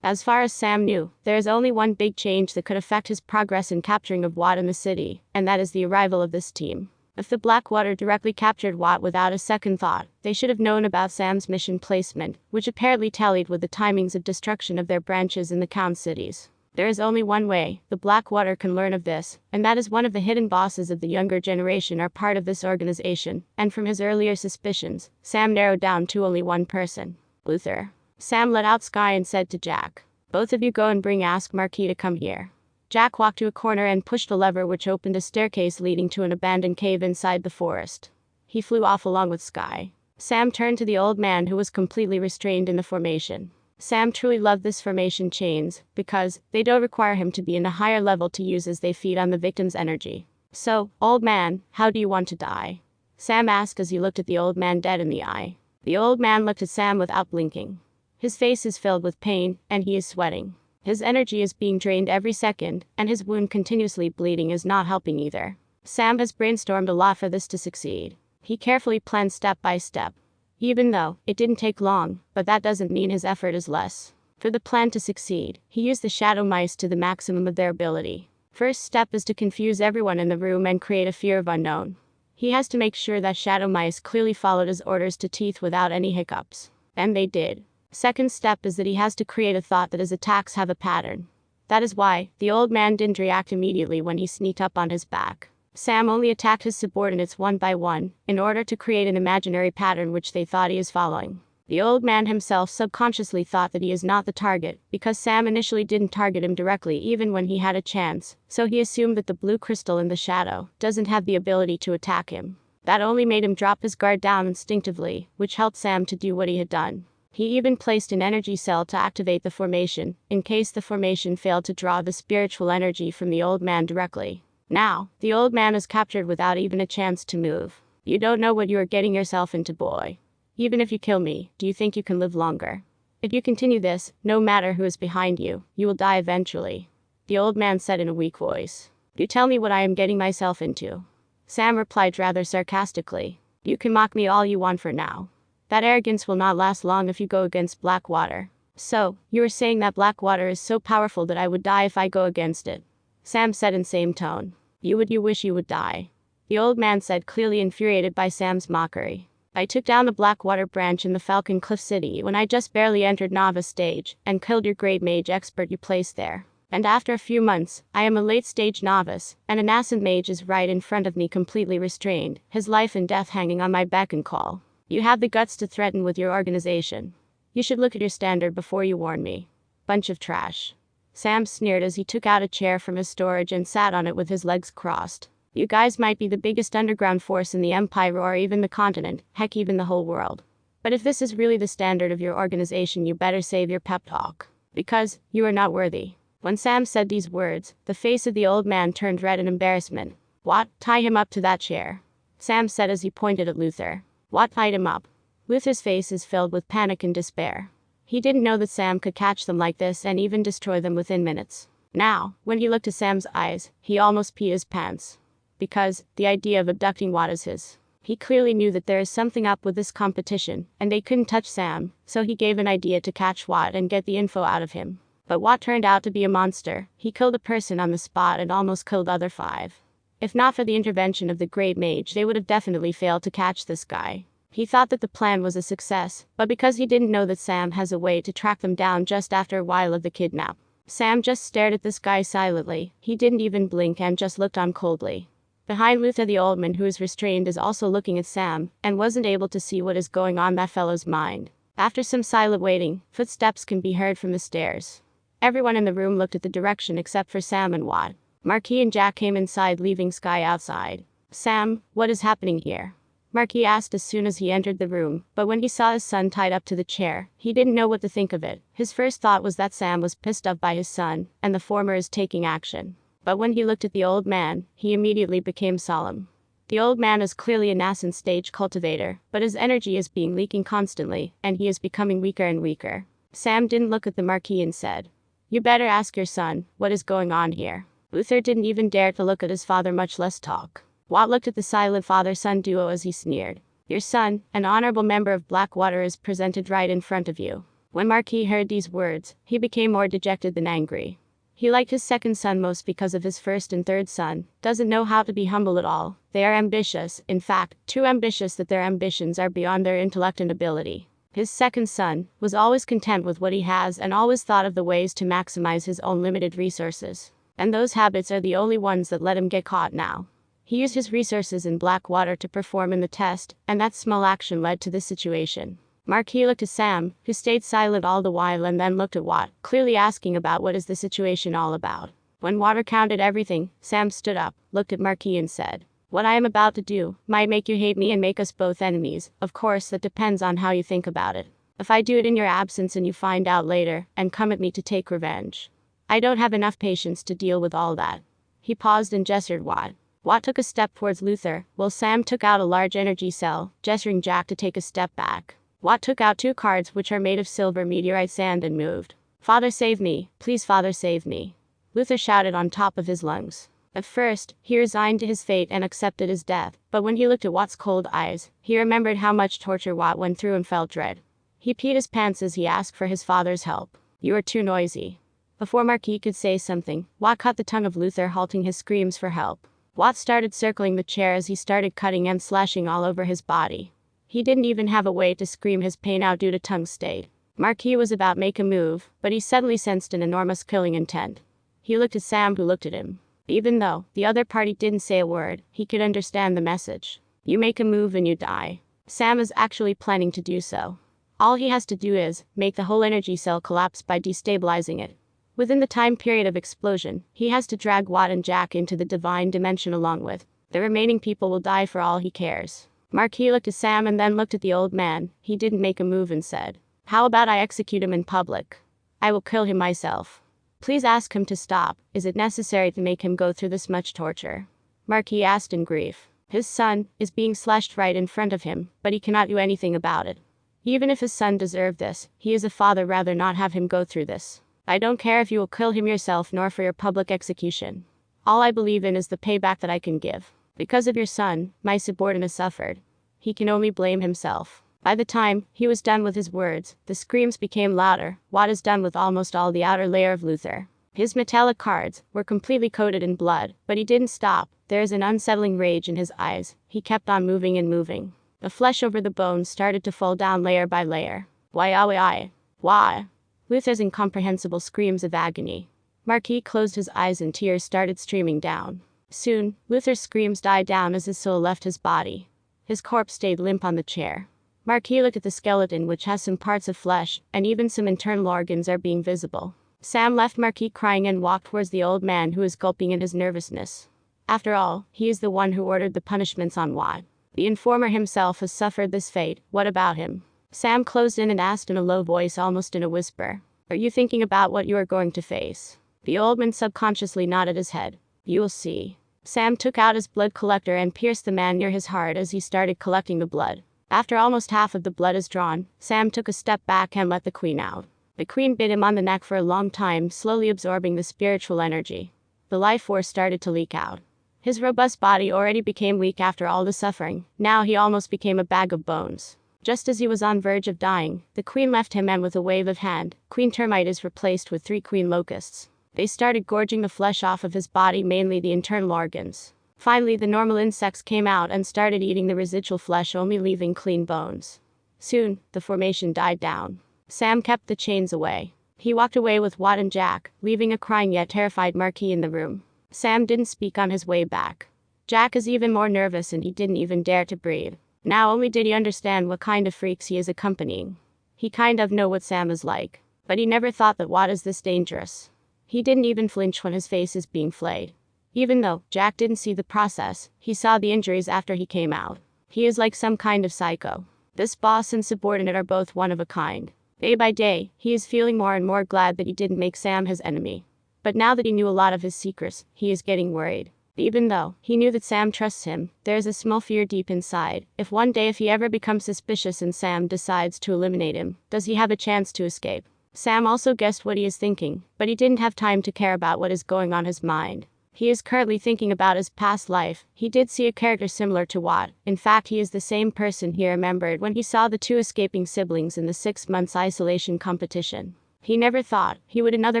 As far as Sam knew, there is only one big change that could affect his progress in capturing of Watt in the city, and that is the arrival of this team. If the Blackwater directly captured Watt without a second thought, they should have known about Sam's mission placement, which apparently tallied with the timings of destruction of their branches in the Count cities. There is only one way the Blackwater can learn of this, and that is one of the hidden bosses of the younger generation are part of this organization, and from his earlier suspicions, Sam narrowed down to only one person. Luther. Sam let out Sky and said to Jack, "Both of you go and ask Marquis to come here." Jack walked to a corner and pushed a lever which opened a staircase leading to an abandoned cave inside the forest. He flew off along with Sky. Sam turned to the old man who was completely restrained in the formation. Sam truly loved this formation chains, because they don't require him to be in a higher level to use as they feed on the victim's energy. "So, old man, how do you want to die?" Sam asked as he looked at the old man dead in the eye. The old man looked at Sam without blinking. His face is filled with pain, and he is sweating. His energy is being drained every second, and his wound continuously bleeding is not helping either. Sam has brainstormed a lot for this to succeed. He carefully planned step by step. Even though it didn't take long, but that doesn't mean his effort is less. For the plan to succeed, he used the shadow mice to the maximum of their ability. First step is to confuse everyone in the room and create a fear of unknown. He has to make sure that shadow mice clearly followed his orders to teeth without any hiccups. And they did. Second step is that he has to create a thought that his attacks have a pattern. That is why the old man didn't react immediately when he sneaked up on his back. Sam only attacked his subordinates one by one, in order to create an imaginary pattern which they thought he is following. The old man himself subconsciously thought that he is not the target, because Sam initially didn't target him directly even when he had a chance, so he assumed that the blue crystal in the shadow doesn't have the ability to attack him. That only made him drop his guard down instinctively, which helped Sam to do what he had done. He even placed an energy cell to activate the formation, in case the formation failed to draw the spiritual energy from the old man directly. Now, the old man is captured without even a chance to move. "You don't know what you are getting yourself into, boy. Even if you kill me, do you think you can live longer? If you continue this, no matter who is behind you, you will die eventually," the old man said in a weak voice. "You tell me what I am getting myself into." Sam replied rather sarcastically, "You can mock me all you want for now. That arrogance will not last long if you go against Blackwater. So, you are saying that Blackwater is so powerful that I would die if I go against it?" Sam said in same tone. You wish you would die," the old man said, clearly infuriated by Sam's mockery. "I took down the Blackwater branch in the Falcon Cliff City when I just barely entered novice stage, and killed your great mage expert you placed there. And after a few months, I am a late stage novice, and a nascent mage is right in front of me completely restrained, his life and death hanging on my beck and call. You have the guts to threaten with your organization. You should look at your standard before you warn me. Bunch of trash." Sam sneered as he took out a chair from his storage and sat on it with his legs crossed. "You guys might be the biggest underground force in the Empire or even the continent, heck even the whole world. But if this is really the standard of your organization, you better save your pep talk. Because, you are not worthy." When Sam said these words, the face of the old man turned red in embarrassment. "What? Tie him up to that chair," Sam said as he pointed at Luther. "What tied him up?" Luther's face is filled with panic and despair. He didn't know that Sam could catch them like this and even destroy them within minutes. Now, when he looked at Sam's eyes, he almost peed his pants. Because, the idea of abducting Watt is his. He clearly knew that there is something up with this competition, and they couldn't touch Sam, so he gave an idea to catch Watt and get the info out of him. But Watt turned out to be a monster. He killed a person on the spot and almost killed other 5. If not for the intervention of the Great Mage, they would have definitely failed to catch this guy. He thought that the plan was a success, but because he didn't know that Sam has a way to track them down just after a while of the kidnap. Sam just stared at this guy silently. He didn't even blink and just looked on coldly. Behind Luther, the old man who is restrained is also looking at Sam, and wasn't able to see what is going on that fellow's mind. After some silent waiting, footsteps can be heard from the stairs. Everyone in the room looked at the direction except for Sam and Watt. Marquis and Jack came inside, leaving Sky outside. "Sam, what is happening here?" Marquis asked as soon as he entered the room, but when he saw his son tied up to the chair, he didn't know what to think of it. His first thought was that Sam was pissed off by his son, and the former is taking action. But when he looked at the old man, he immediately became solemn. The old man is clearly a nascent stage cultivator, but his energy is being leaking constantly, and he is becoming weaker and weaker. Sam didn't look at the Marquis and said, "You better ask your son, what is going on here?" Luther didn't even dare to look at his father, much less talk. Watt looked at the silent father-son duo as he sneered. "Your son, an honorable member of Blackwater, is presented right in front of you." When Marquis heard these words, he became more dejected than angry. He liked his second son most because of his first and third son doesn't know how to be humble at all. They are ambitious, in fact, too ambitious that their ambitions are beyond their intellect and ability. His second son was always content with what he has and always thought of the ways to maximize his own limited resources. And those habits are the only ones that let him get caught now. He used his resources in Blackwater to perform in the test, and that small action led to this situation. Marquis looked at Sam, who stayed silent all the while, and then looked at Watt, clearly asking about what is the situation all about. When Watt recounted everything, Sam stood up, looked at Marquis and said, "What I am about to do might make you hate me and make us both enemies. Of course, that depends on how you think about it. If I do it in your absence and you find out later, and come at me to take revenge, I don't have enough patience to deal with all that." He paused and gestured Watt. Watt took a step towards Luther, while Sam took out a large energy cell, gesturing Jack to take a step back. Watt took out 2 cards which are made of silver meteorite sand and moved. "Father, save me. Please, Father, save me," Luther shouted on top of his lungs. At first, he resigned to his fate and accepted his death, but when he looked at Watt's cold eyes, he remembered how much torture Watt went through and felt dread. He peed his pants as he asked for his father's help. "You are too noisy." Before Marquis could say something, Watt caught the tongue of Luther, halting his screams for help. Watt started circling the chair as he started cutting and slashing all over his body. He didn't even have a way to scream his pain out due to tongue state. Marquis was about to make a move, but he suddenly sensed an enormous killing intent. He looked at Sam, who looked at him. Even though the other party didn't say a word, he could understand the message. You make a move and you die. Sam is actually planning to do so. All he has to do is make the whole energy cell collapse by destabilizing it. Within the time period of explosion, he has to drag Watt and Jack into the divine dimension along with. The remaining people will die for all he cares. Marquis looked at Sam and then looked at the old man. He didn't make a move and said, "How about I execute him in public? I will kill him myself. Please ask him to stop. Is it necessary to make him go through this much torture?" Marquis asked in grief. His son is being slashed right in front of him, but he cannot do anything about it. Even if his son deserved this, he is a father, rather not have him go through this. "I don't care if you will kill him yourself nor for your public execution. All I believe in is the payback that I can give. Because of your son, my subordinate suffered. He can only blame himself." By the time he was done with his words, the screams became louder. Watt is done with almost all the outer layer of Luther. His metallic cards were completely coated in blood, but he didn't stop. There is an unsettling rage in his eyes. He kept on moving and moving. The flesh over the bones started to fall down layer by layer. Why? Luther's incomprehensible screams of agony. Marquis closed his eyes and tears started streaming down. Soon, Luther's screams died down as his soul left his body. His corpse stayed limp on the chair. Marquis looked at the skeleton, which has some parts of flesh, and even some internal organs are being visible. Sam left Marquis crying and walked towards the old man, who is gulping in his nervousness. After all, he is the one who ordered the punishments on Watt. The informer himself has suffered this fate. What about him? Sam closed in and asked in a low voice, almost in a whisper. "Are you thinking about what you are going to face?" The old man subconsciously nodded his head. "You will see." Sam took out his blood collector and pierced the man near his heart as he started collecting the blood. After almost half of the blood is drawn, Sam took a step back and let the queen out. The queen bit him on the neck for a long time, slowly absorbing the spiritual energy. The life force started to leak out. His robust body already became weak after all the suffering. Now he almost became a bag of bones. Just as he was on verge of dying, the queen left him, and with a wave of hand, Queen Termite is replaced with 3 queen locusts. They started gorging the flesh off of his body, mainly the internal organs. Finally, the normal insects came out and started eating the residual flesh, only leaving clean bones. Soon, the formation died down. Sam kept the chains away. He walked away with Watt and Jack, leaving a crying yet terrified Marquis in the room. Sam didn't speak on his way back. Jack is even more nervous and he didn't even dare to breathe. Now only did he understand what kind of freaks he is accompanying. He kind of know what Sam is like, but he never thought that Watt is this dangerous. He didn't even flinch when his face is being flayed. Even though Jack didn't see the process, he saw the injuries after he came out. He is like some kind of psycho. This boss and subordinate are both one of a kind. Day by day, he is feeling more and more glad that he didn't make Sam his enemy. But now that he knew a lot of his secrets, he is getting worried. Even though he knew that Sam trusts him, there is a small fear deep inside. If one day he ever becomes suspicious and Sam decides to eliminate him, does he have a chance to escape? Sam also guessed what he is thinking, but he didn't have time to care about what is going on his mind. He is currently thinking about his past life. He did see a character similar to Watt. In fact, he is the same person he remembered when he saw the two escaping siblings in the 6 months isolation competition. He never thought he would another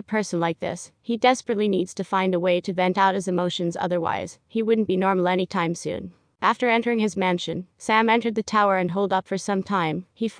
person like this. He desperately needs to find a way to vent out his emotions, otherwise he wouldn't be normal anytime soon. After entering his mansion, Sam entered the tower and holed up for some time. He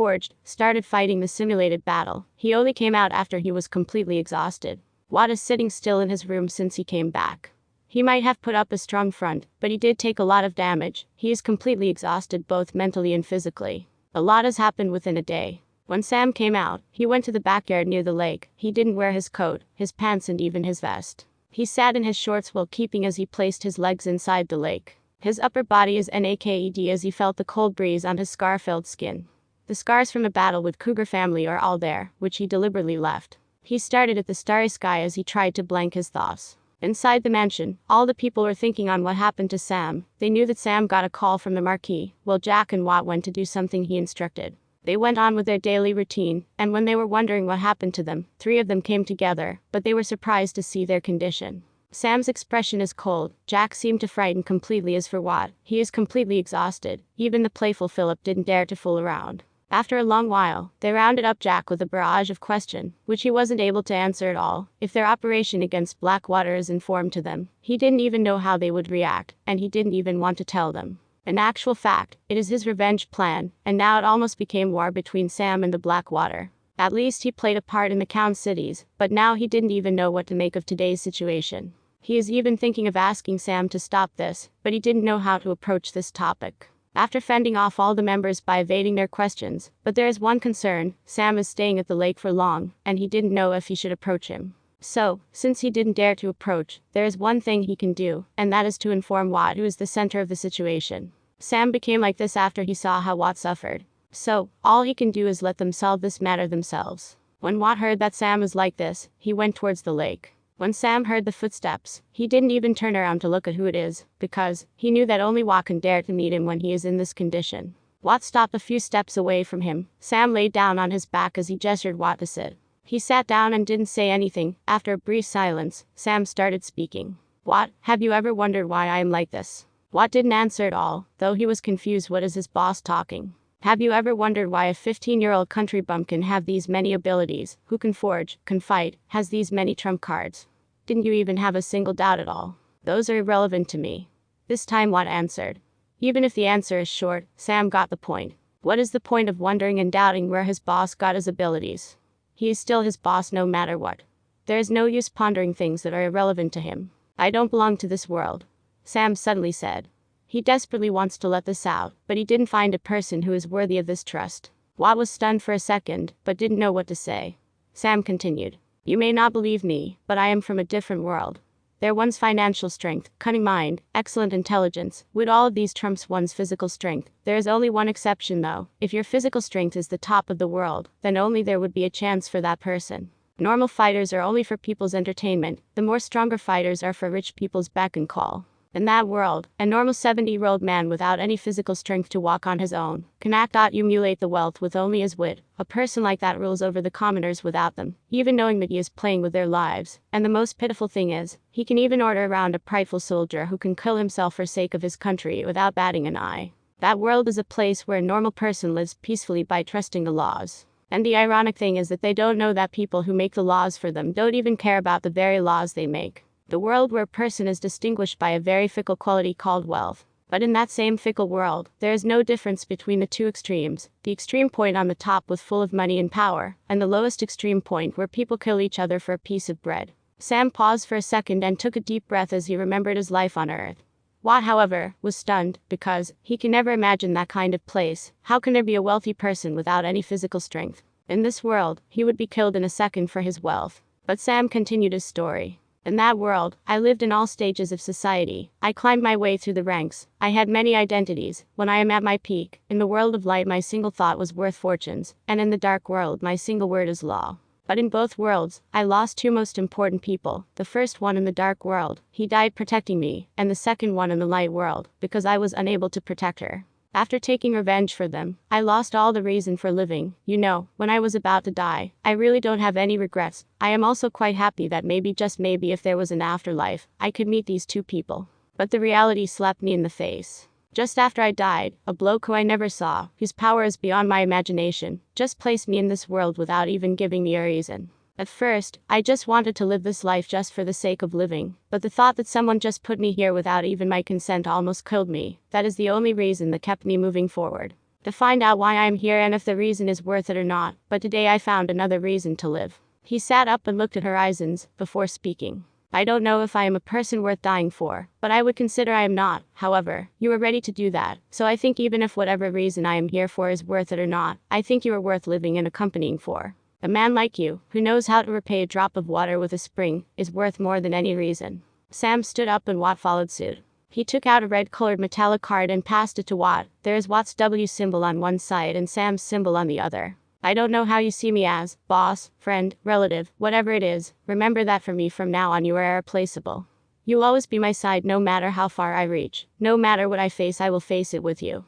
started fighting the simulated battle. He only came out after he was completely exhausted. Watt is sitting still in his room since he came back. He might have put up a strong front, but he did take a lot of damage. He is completely exhausted both mentally and physically. A lot has happened within a day. When Sam came out, he went to the backyard near the lake. He didn't wear his coat, his pants and even his vest. He sat in his shorts while keeping as he placed his legs inside the lake. His upper body is naked as he felt the cold breeze on his scar-filled skin. The scars from a battle with Cougar family are all there, which he deliberately left. He started at the starry sky as he tried to blank his thoughts. Inside the mansion, all the people were thinking on what happened to Sam. They knew that Sam got a call from the Marquis, while Jack and Watt went to do something he instructed. They went on with their daily routine, and when they were wondering what happened to them, 3 of them came together, but they were surprised to see their condition. Sam's expression is cold. Jack seemed to frighten completely. As for Watt, he is completely exhausted. Even the playful Philip didn't dare to fool around. After a long while, they rounded up Jack with a barrage of questions, which he wasn't able to answer at all. If their operation against Blackwater is informed to them, he didn't even know how they would react, and he didn't even want to tell them. In actual fact, it is his revenge plan, and now it almost became war between Sam and the Blackwater. At least he played a part in the Count cities, but now he didn't even know what to make of today's situation. He is even thinking of asking Sam to stop this, but he didn't know how to approach this topic. After fending off all the members by evading their questions, but there is one concern: Sam is staying at the lake for long, and he didn't know if he should approach him. So, since he didn't dare to approach, there is one thing he can do, and that is to inform Watt, who is the center of the situation. Sam became like this after he saw how Watt suffered. So, all he can do is let them solve this matter themselves. When Watt heard that Sam was like this, he went towards the lake. When Sam heard the footsteps, he didn't even turn around to look at who it is, because he knew that only Watt can dare to meet him when he is in this condition. Watt stopped a few steps away from him. Sam laid down on his back as he gestured Watt to sit. He sat down and didn't say anything. After a brief silence, Sam started speaking. Watt, have you ever wondered why I am like this? Watt didn't answer at all, though he was confused. What is his boss talking? Have you ever wondered why a 15-year-old country bum can have these many abilities, who can forge, can fight, has these many trump cards? Didn't you even have a single doubt at all? Those are irrelevant to me. This time Watt answered. Even if the answer is short, Sam got the point. What is the point of wondering and doubting where his boss got his abilities? He is still his boss no matter what. There is no use pondering things that are irrelevant to him. I don't belong to this world, Sam suddenly said. He desperately wants to let this out, but he didn't find a person who is worthy of this trust. Watt was stunned for a second, but didn't know what to say. Sam continued. You may not believe me, but I am from a different world. There one's financial strength, cunning mind, excellent intelligence, with all of these trumps one's physical strength. There is only one exception though. If your physical strength is the top of the world, then only there would be a chance for that person. Normal fighters are only for people's entertainment. The more stronger fighters are for rich people's beck and call. In that world, a normal 70-year-old man without any physical strength to walk on his own can emulate the wealth with only his wit. A person like that rules over the commoners without them, even knowing that he is playing with their lives. And the most pitiful thing is, he can even order around a prideful soldier who can kill himself for sake of his country without batting an eye. That world is a place where a normal person lives peacefully by trusting the laws. And the ironic thing is that they don't know that people who make the laws for them don't even care about the very laws they make. The world where a person is distinguished by a very fickle quality called wealth. But in that same fickle world, there is no difference between the two extremes. The extreme point on the top with full of money and power, and the lowest extreme point where people kill each other for a piece of bread. Sam paused for a second and took a deep breath as he remembered his life on Earth. Watt, however, was stunned, because he can never imagine that kind of place. How can there be a wealthy person without any physical strength? In this world, he would be killed in a second for his wealth. But Sam continued his story. In that world, I lived in all stages of society. I climbed my way through the ranks. I had many identities. When I am at my peak, in the world of light my single thought was worth fortunes, and in the dark world my single word is law. But in both worlds, I lost two most important people. The first one in the dark world, he died protecting me, and the second one in the light world, because I was unable to protect her. After taking revenge for them, I lost all the reason for living. You know, when I was about to die, I really don't have any regrets. I am also quite happy that maybe, just maybe, if there was an afterlife, I could meet these two people. But the reality slapped me in the face. Just after I died, a bloke who I never saw, whose power is beyond my imagination, just placed me in this world without even giving me a reason. At first, I just wanted to live this life just for the sake of living, but the thought that someone just put me here without even my consent almost killed me. That is the only reason that kept me moving forward. To find out why I am here and if the reason is worth it or not, but today I found another reason to live. He sat up and looked at Horizons, before speaking. I don't know if I am a person worth dying for, but I would consider I am not. However, you are ready to do that, so I think even if whatever reason I am here for is worth it or not, I think you are worth living and accompanying for. A man like you, who knows how to repay a drop of water with a spring, is worth more than any reason. Sam stood up and Watt followed suit. He took out a red-colored metallic card and passed it to Watt. There is Watt's W symbol on one side and Sam's symbol on the other. I don't know how you see me as, boss, friend, relative, whatever it is. Remember that for me from now on you are irreplaceable. You'll always be my side no matter how far I reach. No matter what I face I will face it with you.